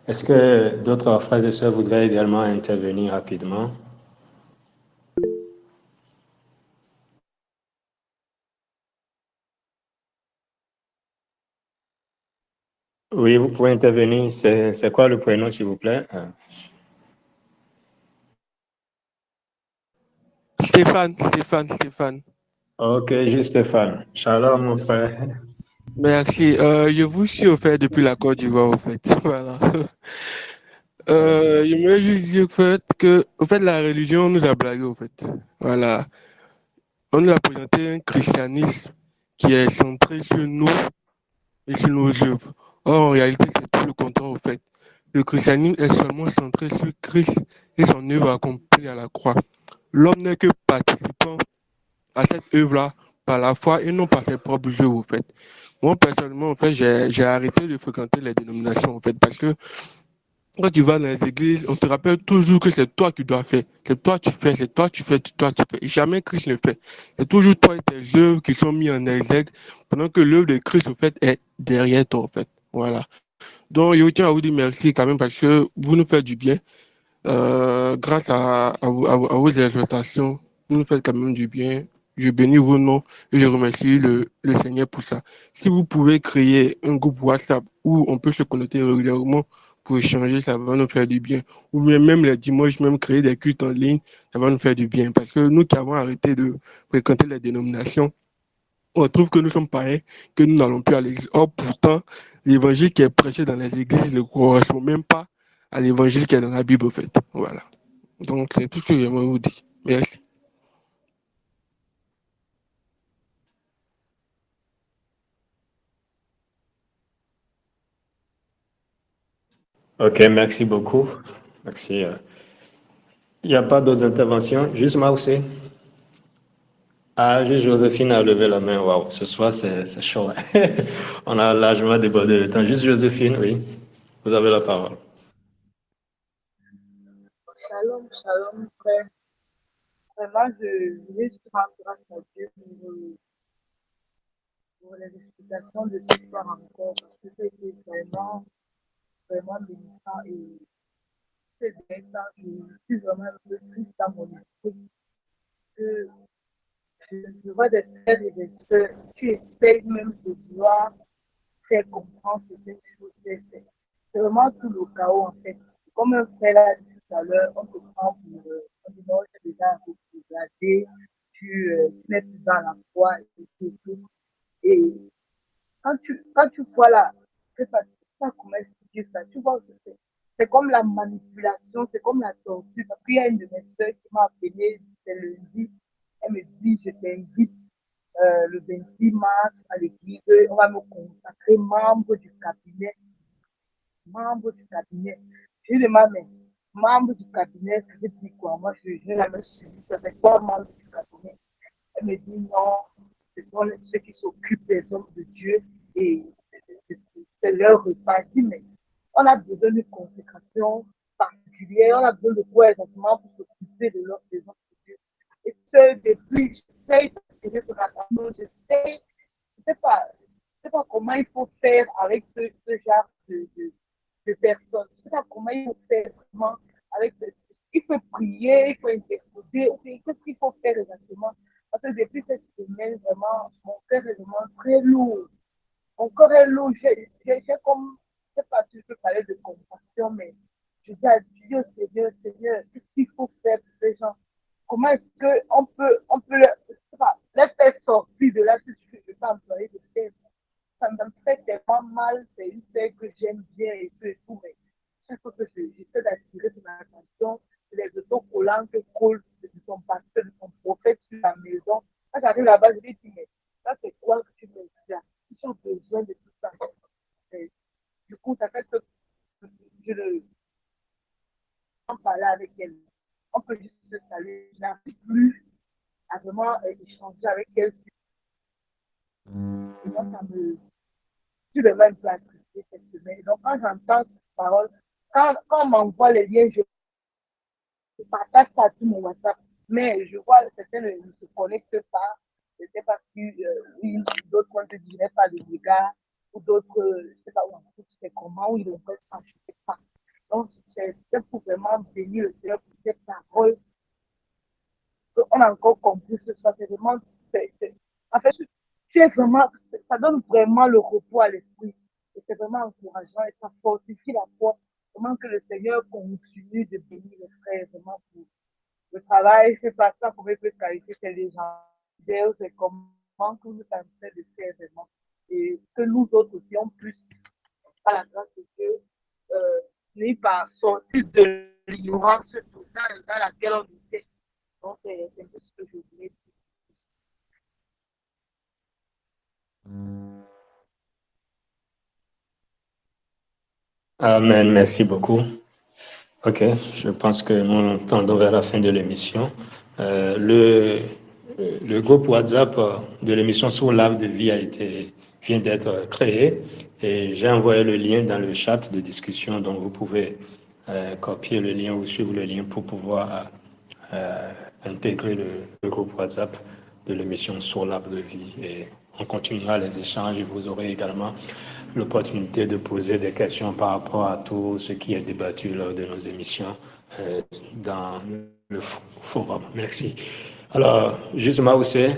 Est-ce que d'autres frères et sœurs voudraient également intervenir rapidement? Oui, vous pouvez intervenir. C'est quoi le prénom, s'il vous plaît? Stéphane. Ok, juste Stéphane. Shalom, mon frère. Merci. Je vous suis au fait depuis la Côte d'Ivoire, au fait. Voilà. J'aimerais juste dire au fait, la religion nous a blagué, au fait. Voilà. On nous a présenté un christianisme qui est centré sur nous et sur nos œuvres. Or, en réalité, c'est tout le contraire, au fait. Le christianisme est seulement centré sur Christ et son œuvre accomplie à la croix. L'homme n'est que participant à cette œuvre-là par la foi et non par ses propres œuvres, au fait. Moi, personnellement, en fait, j'ai arrêté de fréquenter les dénominations, en fait, parce que quand tu vas dans les églises, on te rappelle toujours que c'est toi qui dois faire. C'est toi tu fais, c'est toi tu fais, c'est toi tu fais. Et jamais Christ ne fait. C'est toujours toi et tes œuvres qui sont mis en exergue, pendant que l'œuvre de Christ, en fait, est derrière toi, en fait. Voilà. Donc, je tiens à vous dire merci quand même parce que vous nous faites du bien. Grâce à vos exhortations, vous nous faites quand même du bien. Je bénis vos noms et je remercie le Seigneur pour ça. Si vous pouvez créer un groupe WhatsApp où on peut se connecter régulièrement pour échanger, ça va nous faire du bien. Ou bien même les dimanches, même créer des cultes en ligne, ça va nous faire du bien. Parce que nous qui avons arrêté de fréquenter les dénominations, on trouve que nous sommes pareils, que nous n'allons plus à l'église. Or, pourtant, l'évangile qui est prêché dans les églises ne correspond même pas à l'évangile qui est dans la Bible, en fait. Voilà. Donc, c'est tout ce que j'aimerais vous dire. Merci. Ok, merci beaucoup. Merci. Il n'y a pas d'autres interventions. Juste Maoussé. Ah, juste Joséphine a levé la main. Waouh, ce soir, c'est chaud. On a largement débordé le temps. Juste Joséphine, oui. Vous avez la parole. Shalom, frère. Vraiment, je voulais juste rendre grâce à Dieu pour les explications de ce soir encore, parce que c'était vraiment bénissant et c'est bien ça, je suis vraiment un peu triste dans mon esprit que je vois des frères et des sœurs, tu essayes même de vouloir faire comprendre certaines choses, c'est vraiment tout le chaos en fait. Comme un frère l'a dit tout à l'heure, on te prend pour, on dit non, tu es déjà regardé, tu n'es plus dans la foi et tout. Et quand tu vois là, je sais pas comment expliquer ça, tu vois, c'est comme la manipulation, c'est comme la torture, parce qu'il y a une de mes soeurs qui m'a appelé, c'était lundi, elle me dit, je t'invite le 26 mars à l'église, on va me consacrer membre du cabinet. Je lui demande, mais membre du cabinet, ça veut dire quoi? Moi, je n'ai jamais suivi ça, c'est quoi membre du cabinet? Elle me dit non, ce sont ceux qui s'occupent des hommes de Dieu et c'est leur repas. Je dis, mais on a besoin d'une consécration particulière, on a besoin de quoi exactement pour s'occuper des hommes de Dieu. Et ce, depuis, j'essaie d'attirer son attention, je sais pas comment il faut faire avec ce genre de personnes. Je ne sais pas comment il faut faire vraiment avec ce. Il faut prier, il faut interposer. Qu'est-ce qu'il faut faire exactement? Parce que depuis cette semaine, vraiment, mon cœur est vraiment très lourd. Mon cœur est lourd. J'ai comme, je ne sais pas si je peux parler de compassion, mais je dis à Dieu, Seigneur, qu'est-ce qu'il faut faire pour ces gens? Comment est-ce qu'on peut les faire sortir de là, si je peux pas employer de terme. Ça me fait tellement mal, c'est une terre que j'aime bien et que contrôle de son pasteur, de son prophète sur la maison. Quand j'arrive là-bas, je lui dis, mais ça, c'est quoi que tu me dis? Ils ont besoin de tout ça. Et du coup, ça fait que je ne peux pas parler avec elle. On peut juste se saluer. Je n'arrive plus à vraiment échanger avec elle. Et moi, ça me... Je suis vraiment un peu attristée cette semaine. Donc, quand j'entends cette parole, quand on m'envoie les liens, je partage ça sur mon WhatsApp. Mais je vois que certains ne se connectent pas. Je ne sais pas si, oui, d'autres ne te diraient pas de dégâts, ou d'autres, je ne sais pas où c'est comment, ou ils ne veulent pas, je ne sais pas. Donc, c'est pour vraiment bénir le Seigneur pour cette parole qu'on a encore compris ce soir. C'est vraiment, en fait, c'est vraiment, ça donne vraiment le repos à l'esprit. Et c'est vraiment encourageant et ça fortifie la foi. Vraiment que le Seigneur continue de bénir les frères, vraiment pour le travail, c'est pas ça pour être qualifié, c'est les gens. C'est comment que nous sommes en train de faire vraiment. Et que nous autres aussi, on puisse, par la grâce de Dieu, n'est pas sortir de l'ignorance totale dans laquelle on était. Donc, c'est un peu ce que je voulais dire. Amen, merci beaucoup. Ok, je pense que nous tendons vers la fin de l'émission. Le groupe WhatsApp de l'émission sur l'art de vie vient d'être créé et j'ai envoyé le lien dans le chat de discussion, donc vous pouvez copier le lien ou suivre le lien pour pouvoir intégrer le groupe WhatsApp de l'émission sur l'arbre de vie et on continuera les échanges et vous aurez également l'opportunité de poser des questions par rapport à tout ce qui est débattu lors de nos émissions dans le forum. Merci. Alors, justement, Oussé,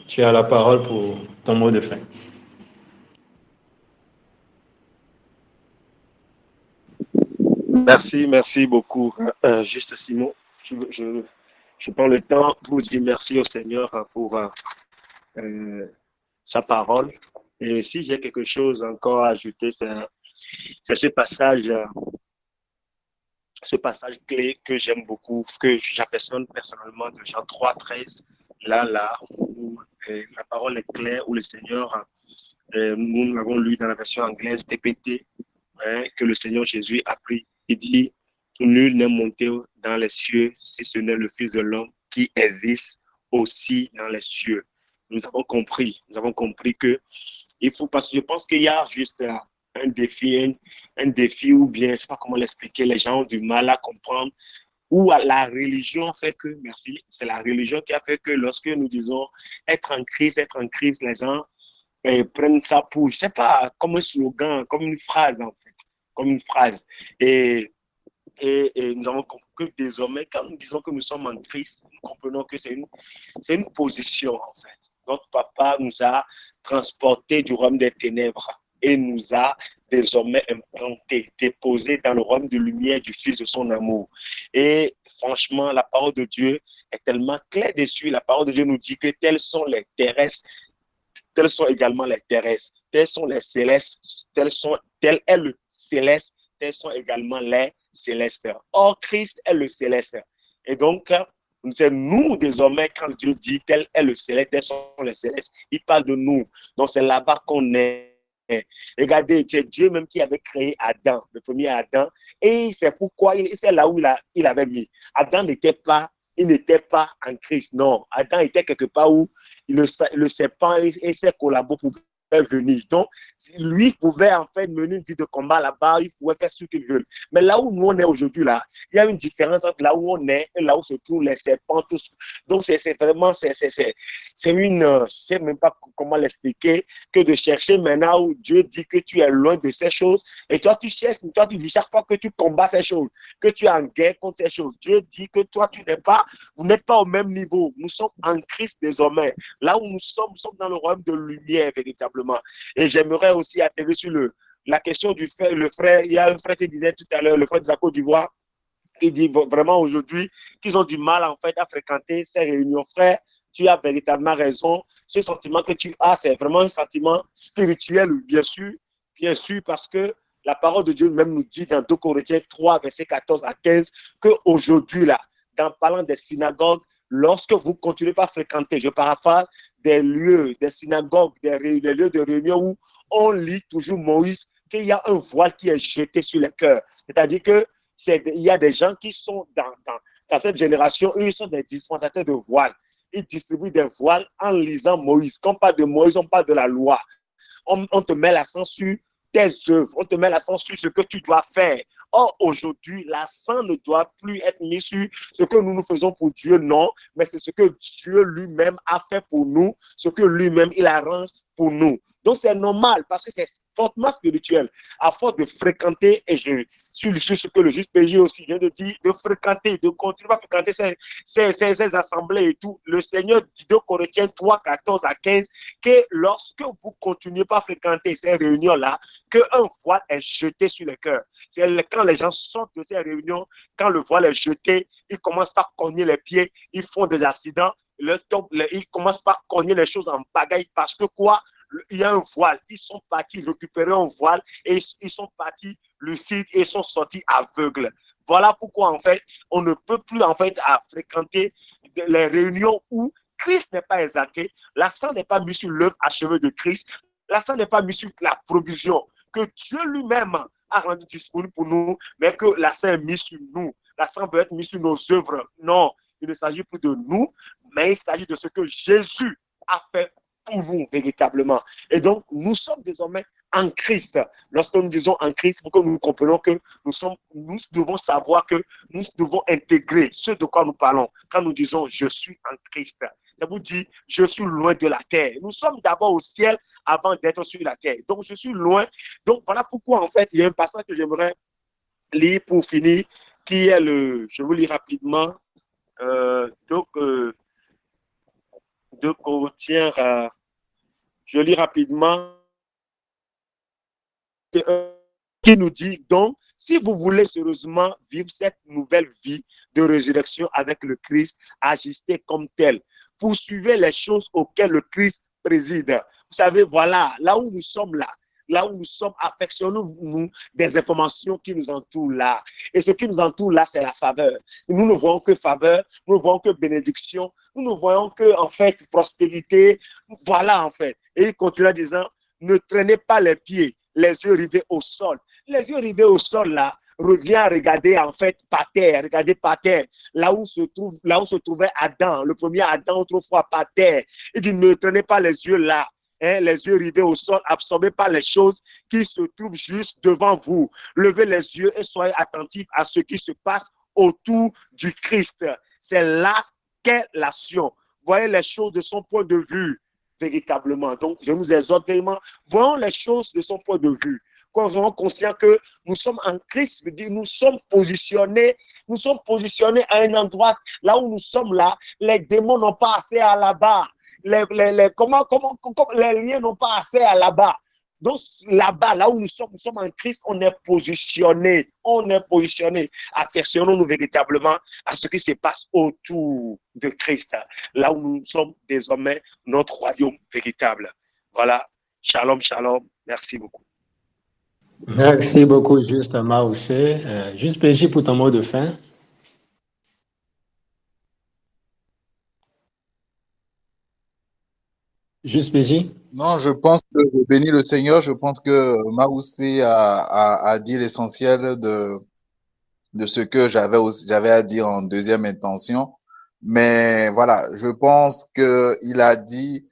tu as la parole pour ton mot de fin. Merci beaucoup, Juste Simon. Je prends le temps pour dire merci au Seigneur pour sa parole. Et si j'ai quelque chose encore à ajouter, c'est ce passage clé que j'aime beaucoup, que j'affectionne personnellement de Jean 3,13, là, où la parole est claire, où le Seigneur, nous l'avons lu dans la version anglaise, TPT, que le Seigneur Jésus a pris. Il dit, nul n'est monté dans les cieux si ce n'est le Fils de l'homme qui existe aussi dans les cieux. Nous avons compris que il faut, parce que je pense qu'il y a juste un défi ou bien, je ne sais pas comment l'expliquer, les gens ont du mal à comprendre, ou la religion fait que, merci, c'est la religion qui a fait que lorsque nous disons être en Christ, les gens prennent ça pour, je ne sais pas, comme un slogan, comme une phrase en fait, comme une phrase. Et nous avons compris que désormais, quand nous disons que nous sommes en Christ, nous comprenons que c'est une position en fait. Notre papa nous a transportés du royaume des ténèbres et nous a désormais implantés, déposés dans le royaume de lumière du Fils de son amour. Et franchement, la parole de Dieu est tellement claire dessus. La parole de Dieu nous dit que tels sont les terrestres, tels sont également les terrestres, tels sont les célestes, tel est le céleste, tels sont également les célestes. Or, Christ est le céleste. Et donc, c'est nous désormais, quand Dieu dit tel est le céleste, tels sont les célestes, il parle de nous. Donc, c'est là-bas qu'on est. Regardez, c'est Dieu même qui avait créé Adam, le premier Adam, et c'est pourquoi, c'est là où il avait mis. Adam n'était pas en Christ, non. Adam était quelque part où le serpent et ses collabos pouvaient venir. Donc, lui pouvait en fait mener une vie de combat là-bas, il pouvait faire ce qu'il veut. Mais là où nous on est aujourd'hui, là, il y a une différence entre là où on est et là où se trouvent les serpents, tous. Donc, c'est vraiment, je ne sais même pas comment l'expliquer, que de chercher maintenant où Dieu dit que tu es loin de ces choses, et toi tu cherches, toi tu dis chaque fois que tu combats ces choses, que tu es en guerre contre ces choses, Dieu dit que toi vous n'êtes pas au même niveau. Nous sommes en Christ désormais. Là où nous sommes dans le royaume de lumière véritablement. Et j'aimerais aussi atterrir sur la question du frère, il y a un frère qui disait tout à l'heure, le frère de la Côte d'Ivoire, qui dit vraiment aujourd'hui qu'ils ont du mal en fait à fréquenter ces réunions. Frère, tu as véritablement raison. Ce sentiment que tu as, c'est vraiment un sentiment spirituel, bien sûr, parce que la parole de Dieu même nous dit dans 2 Corinthiens 3, versets 14 à 15, qu'aujourd'hui, là, dans parlant des synagogues, lorsque vous continuez pas à fréquenter, je paraphrase, des lieux, des synagogues, des lieux de réunion où on lit toujours Moïse, qu'il y a un voile qui est jeté sur les cœurs. C'est-à-dire que il y a des gens qui sont dans cette génération, eux, ils sont des dispensateurs de voiles. Ils distribuent des voiles en lisant Moïse. Quand on parle de Moïse, on parle de la loi. On te met l'accent sur tes œuvres, on te met l'accent sur ce que tu dois faire. Or, aujourd'hui, l'accent ne doit plus être mis sur ce que nous faisons pour Dieu, non, mais c'est ce que Dieu lui-même a fait pour nous, ce que lui-même il arrange pour nous. Donc, c'est normal parce que c'est fortement spirituel. À force de fréquenter, et je suis sur ce que le juge PJ aussi vient de dire, de fréquenter, de continuer à fréquenter ces assemblées et tout. Le Seigneur dit de Corinthiens 3, 14 à 15, que lorsque vous continuez pas à fréquenter ces réunions-là, qu'un voile est jeté sur le cœur. C'est quand les gens sortent de ces réunions, quand le voile est jeté, ils commencent par cogner les pieds, ils font des accidents, ils commencent par cogner les choses en pagaille parce que quoi? Il y a un voile. Ils sont partis récupérer un voile et ils sont partis lucides et ils sont sortis aveugles. Voilà pourquoi, en fait, on ne peut plus, en fait, à fréquenter les réunions où Christ n'est pas exalté, l'accent n'est pas mis sur l'œuvre achevée de Christ, l'accent n'est pas mis sur la provision que Dieu lui-même a rendu disponible pour nous, mais que l'accent est mis sur nous. L'accent peut être mis sur nos œuvres. Non, il ne s'agit plus de nous, mais il s'agit de ce que Jésus a fait pour nous véritablement. Et donc, nous sommes désormais en Christ. Lorsque nous disons en Christ, il faut que nous comprenions que nous devons savoir que nous devons intégrer ce de quoi nous parlons. Quand nous disons je suis en Christ, ça vous dit je suis loin de la terre. Nous sommes d'abord au ciel avant d'être sur la terre. Donc, je suis loin. Donc, voilà pourquoi, en fait, il y a un passage que j'aimerais lire pour finir, qui est je vous lis rapidement, de Corinthiens, je lis rapidement, qui nous dit donc, si vous voulez sérieusement vivre cette nouvelle vie de résurrection avec le Christ, agissez comme tel. Poursuivez les choses auxquelles le Christ préside. Vous savez, voilà, là où nous sommes là où nous sommes, affectionnons-nous des informations qui nous entourent là. Et ce qui nous entoure là, c'est la faveur. Nous ne voyons que faveur, nous ne voyons que bénédiction, nous ne voyons que, en fait, prospérité. Voilà, en fait. Et il continue en disant, ne traînez pas les pieds, les yeux rivés au sol. Les yeux rivés au sol, là, revient à regarder, en fait, par terre, là où se trouvait Adam, le premier Adam, autrefois par terre. Il dit, ne traînez pas les yeux là. Les yeux rivés au sol, absorbés par les choses qui se trouvent juste devant vous. Levez les yeux et soyez attentifs à ce qui se passe autour du Christ. C'est là qu'est l'action. Voyez les choses de son point de vue, véritablement. Donc, je nous exhorte vraiment, voyons les choses de son point de vue. Quand nous sommes conscients que nous sommes en Christ, nous sommes positionnés à un endroit, là où nous sommes là, les démons n'ont pas accès à là-bas. Les liens n'ont pas accès à là-bas. Donc là-bas, là où nous sommes en Christ, on est positionné. Affectionnons-nous véritablement à ce qui se passe autour de Christ, là où nous sommes désormais notre royaume véritable. Voilà. Shalom, shalom. Merci beaucoup. Merci beaucoup, Juste Maoussé. Juste PJ pour ton mot de fin. Juste PJ. Non, je pense que je bénis le Seigneur. Je pense que Maoussé a dit l'essentiel de ce que j'avais à dire en deuxième intention. Mais voilà, je pense que il a dit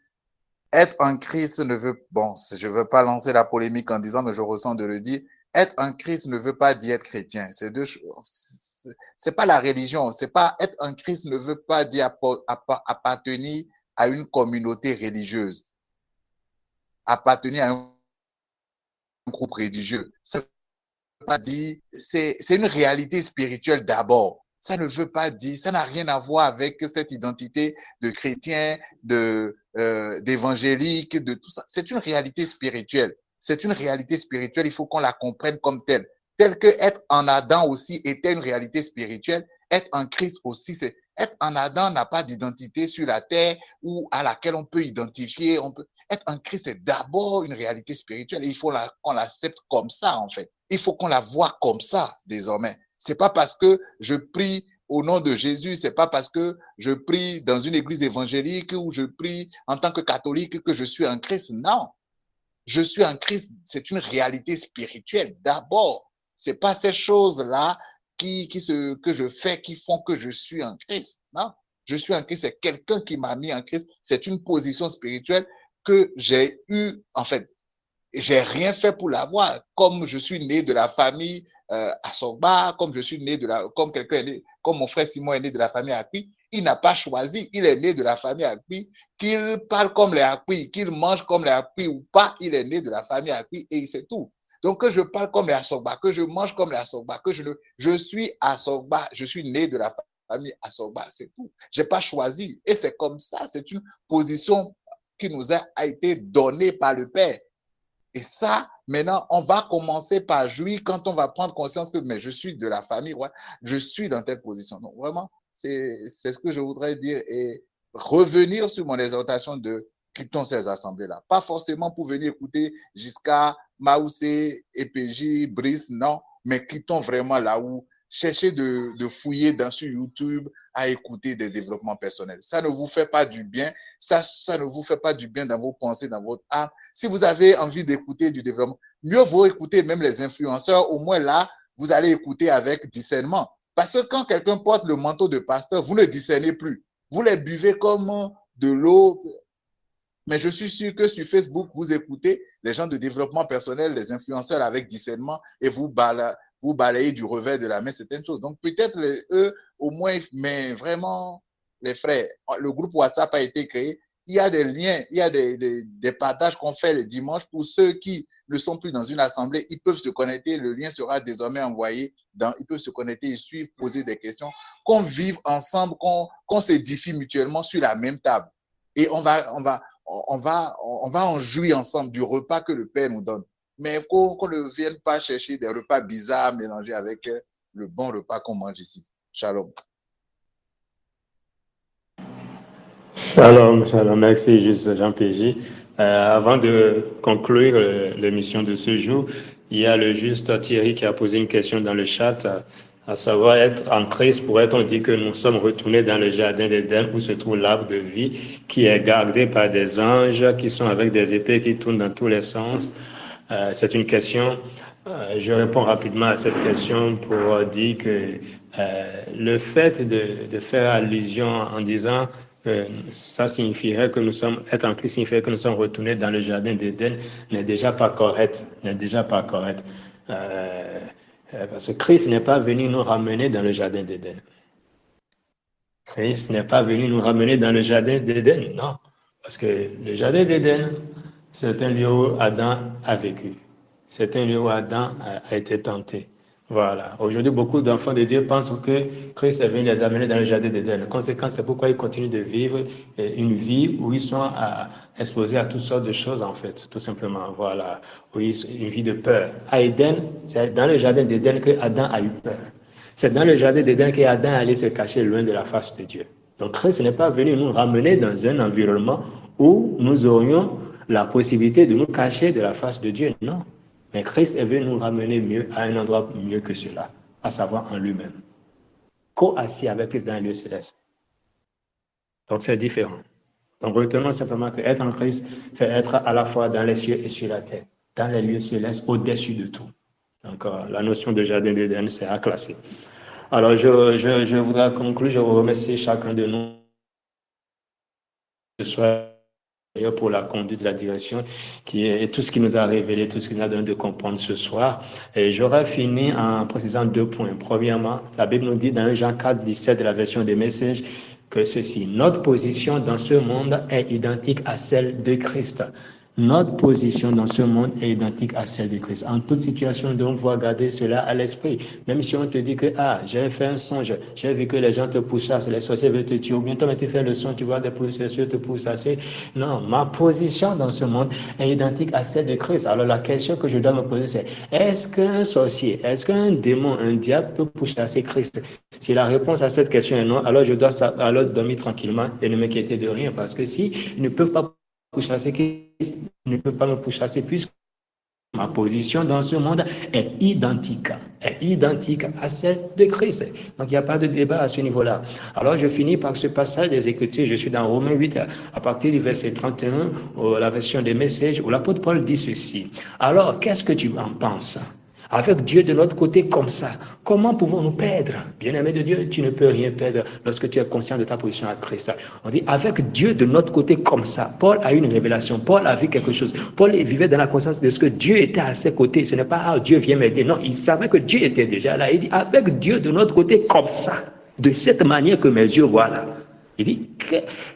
être en Christ ne veut, bon, je veux pas lancer la polémique en disant, mais je ressens de le dire. Être en Christ ne veut pas dire être chrétien. C'est deux choses. C'est pas la religion. C'est pas être en Christ ne veut pas dire appartenir à une communauté religieuse, appartenir à un groupe religieux. Ça ne veut pas dire, c'est une réalité spirituelle d'abord. Ça ne veut pas dire, ça n'a rien à voir avec cette identité de chrétien, d'évangélique, de tout ça. C'est une réalité spirituelle. C'est une réalité spirituelle. Il faut qu'on la comprenne comme telle. Telle que être en Adam aussi était une réalité spirituelle. Être en Christ aussi, c'est être en Adam n'a pas d'identité sur la terre ou à laquelle on peut identifier. Être en Christ, c'est d'abord une réalité spirituelle et il faut qu'on l'accepte comme ça, en fait. Il faut qu'on la voie comme ça, désormais. C'est pas parce que je prie au nom de Jésus, c'est pas parce que je prie dans une église évangélique ou je prie en tant que catholique que je suis en Christ. Non. Je suis en Christ, c'est une réalité spirituelle. D'abord, c'est pas ces choses-là que je fais qui font que je suis en Christ. Non. Je suis en Christ, c'est quelqu'un qui m'a mis en Christ. C'est une position spirituelle que j'ai eue, en fait. J'ai rien fait pour l'avoir. Comme je suis né de la famille Asogba, comme je suis né comme quelqu'un est né, comme mon frère Simon est né de la famille Akpi, il n'a pas choisi. Il est né de la famille Akpi. Qu'il parle comme les Akpi, qu'il mange comme les Akpi ou pas, il est né de la famille Akpi et c'est tout. Donc que je parle comme les Asogba, que je mange comme les Asogba, je suis Asogba, je suis né de la famille Asogba, c'est tout. J'ai pas choisi et c'est comme ça. C'est une position qui nous a été donnée par le Père. Et ça, maintenant, on va commencer par jouir quand on va prendre conscience que mais je suis de la famille, ouais, je suis dans telle position. Donc, vraiment, c'est ce que je voudrais dire et revenir sur mon exhortation de quittons ces assemblées-là. Pas forcément pour venir écouter jusqu'à Maoussé, EPJ, Brice, non, mais quittons vraiment là où cherchez de fouiller sur YouTube à écouter des développements personnels. Ça ne vous fait pas du bien. Ça ne vous fait pas du bien dans vos pensées, dans votre âme. Si vous avez envie d'écouter du développement, mieux vaut écouter même les influenceurs. Au moins là, vous allez écouter avec discernement. Parce que quand quelqu'un porte le manteau de pasteur, vous ne discernez plus. Vous les buvez comme de l'eau. Mais je suis sûr que sur Facebook, vous écoutez les gens de développement personnel, les influenceurs avec discernement et vous balayez du revers de la main certaines choses. Donc peut-être eux, au moins, mais vraiment, les frères, le groupe WhatsApp a été créé. Il y a des liens, il y a des partages qu'on fait les dimanches. Pour ceux qui ne sont plus dans une assemblée, ils peuvent se connecter. Le lien sera désormais envoyé. Ils peuvent se connecter et suivre, poser des questions. Qu'on vive ensemble, qu'on s'édifie mutuellement sur la même table. Et on va en jouir ensemble du repas que le Père nous donne. Mais qu'on ne vienne pas chercher des repas bizarres mélangés avec le bon repas qu'on mange ici. Shalom. Shalom, shalom. Merci, juste Jean PJ. Avant de conclure l'émission de ce jour, il y a le juste Thierry qui a posé une question dans le chat, à savoir être en Christ, pourrait-on dire que nous sommes retournés dans le jardin d'Éden où se trouve l'arbre de vie qui est gardé par des anges qui sont avec des épées qui tournent dans tous les sens. C'est une question. Je réponds rapidement à cette question pour dire que le fait de faire allusion en disant ça signifierait que nous sommes, être en Christ signifierait que nous sommes retournés dans le jardin d'Éden n'est déjà pas correct. Parce que Christ n'est pas venu nous ramener dans le jardin d'Éden. Christ n'est pas venu nous ramener dans le jardin d'Éden, non. Parce que le jardin d'Éden, c'est un lieu où Adam a vécu. C'est un lieu où Adam a été tenté. Voilà. Aujourd'hui, beaucoup d'enfants de Dieu pensent que Christ est venu les amener dans le jardin d'Éden. La conséquence, c'est pourquoi ils continuent de vivre une vie où ils sont exposés à toutes sortes de choses, en fait, tout simplement. Voilà. Une vie de peur. À Éden, c'est dans le jardin d'Éden que Adam a eu peur. C'est dans le jardin d'Éden que Adam allait se cacher loin de la face de Dieu. Donc, Christ n'est pas venu nous ramener dans un environnement où nous aurions la possibilité de nous cacher de la face de Dieu. Non. Mais Christ est venu nous ramener mieux à un endroit mieux que cela, à savoir en lui-même. Co-assis avec Christ dans les lieux célestes. Donc c'est différent. Donc retenons simplement que être en Christ, c'est être à la fois dans les cieux et sur la terre, dans les lieux célestes, au-dessus de tout. Donc la notion de jardin d'Éden, c'est à classer. Alors je voudrais conclure, je vous remercie chacun de nous ce soir pour la conduite, la direction, et tout ce qui nous a révélé, tout ce qui nous a donné de comprendre ce soir. Et j'aurais fini en précisant 2 points. Premièrement, la Bible nous dit dans Jean 4, 17 de la version des messages que ceci, notre position dans ce monde est identique à celle de Christ. Notre position dans ce monde est identique à celle de Christ. En toute situation, donc, vous garder cela à l'esprit. Même si on te dit que, j'ai fait un songe, j'ai vu que les gens te pourchassent, les sorciers veulent te tuer, ou bien toi, tu fais le son, tu vois des sorciers te pourchasser. Non, ma position dans ce monde est identique à celle de Christ. Alors, la question que je dois me poser, c'est, est-ce qu'un sorcier, est-ce qu'un démon, un diable peut pourchasser Christ? Si la réponse à cette question est non, alors je dois alors dormir tranquillement et ne m'inquiéter de rien, parce que si ils ne peuvent pas pourchasser, ne peut pas me pourchasser puisque Ma position dans ce monde est identique à celle de Christ. Donc, il n'y a pas de débat à ce niveau-là. Alors, je finis par ce passage des Écritures. Je suis dans Romains 8, à partir du verset 31, la version des messages, où l'apôtre Paul dit ceci. Alors, qu'est-ce que tu en penses? Avec Dieu de notre côté comme ça, comment pouvons-nous perdre? Bien-aimé de Dieu, tu ne peux rien perdre lorsque tu es conscient de ta position à Christ. On dit, avec Dieu de notre côté comme ça. Paul a eu une révélation, Paul a vu quelque chose. Paul vivait dans la conscience de ce que Dieu était à ses côtés. Ce n'est pas, ah, Dieu vient m'aider. Non, il savait que Dieu était déjà là. Il dit, avec Dieu de notre côté comme ça. De cette manière que mes yeux voient là. Il dit,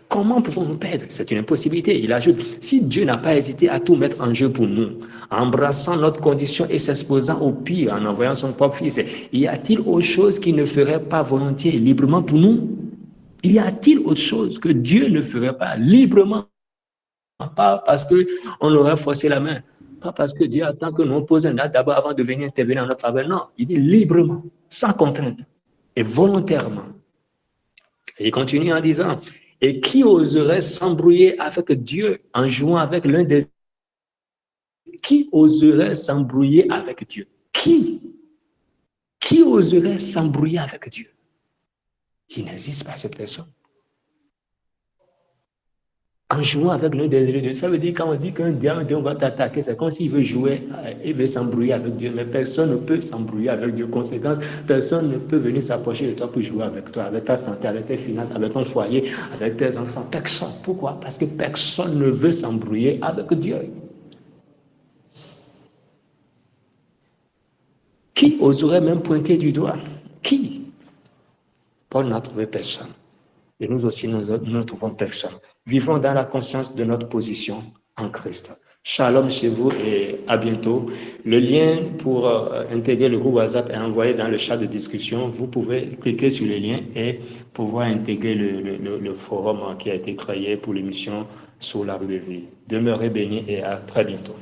comment pouvons-nous perdre? C'est une impossibilité. Il ajoute, si Dieu n'a pas hésité à tout mettre en jeu pour nous, embrassant notre condition et s'exposant au pire en envoyant son propre fils, y a-t-il autre chose qu'il ne ferait pas volontiers et librement pour nous? Y a-t-il autre chose que Dieu ne ferait pas librement? Pas parce qu'on aurait forcé la main, pas parce que Dieu attend que nous posions un acte d'abord avant de venir intervenir en notre faveur. Non, il dit librement, sans contrainte et volontairement. Et il continue en disant, et qui oserait s'embrouiller avec Dieu en jouant avec l'un des... Qui oserait s'embrouiller avec Dieu? Qui oserait s'embrouiller avec Dieu? Il n'existe pas cette personne. En jouant avec l'un des deux, ça veut dire quand on dit qu'un diable va t'attaquer, c'est comme s'il veut jouer, il veut s'embrouiller avec Dieu, mais personne ne peut s'embrouiller avec Dieu. Conséquence, personne ne peut venir s'approcher de toi pour jouer avec toi, avec ta santé, avec tes finances, avec ton foyer, avec tes enfants. Personne. Pourquoi? Parce que personne ne veut s'embrouiller avec Dieu. Qui oserait même pointer du doigt? Qui? Paul n'a trouvé personne. Et nous aussi, nous ne trouvons personne. Vivons dans la conscience de notre position en Christ. Shalom chez vous et à bientôt. Le lien pour intégrer le groupe WhatsApp est envoyé dans le chat de discussion. Vous pouvez cliquer sur le lien et pouvoir intégrer le forum qui a été créé pour l'émission sur l'arbre de vie. Demeurez bénis et à très bientôt.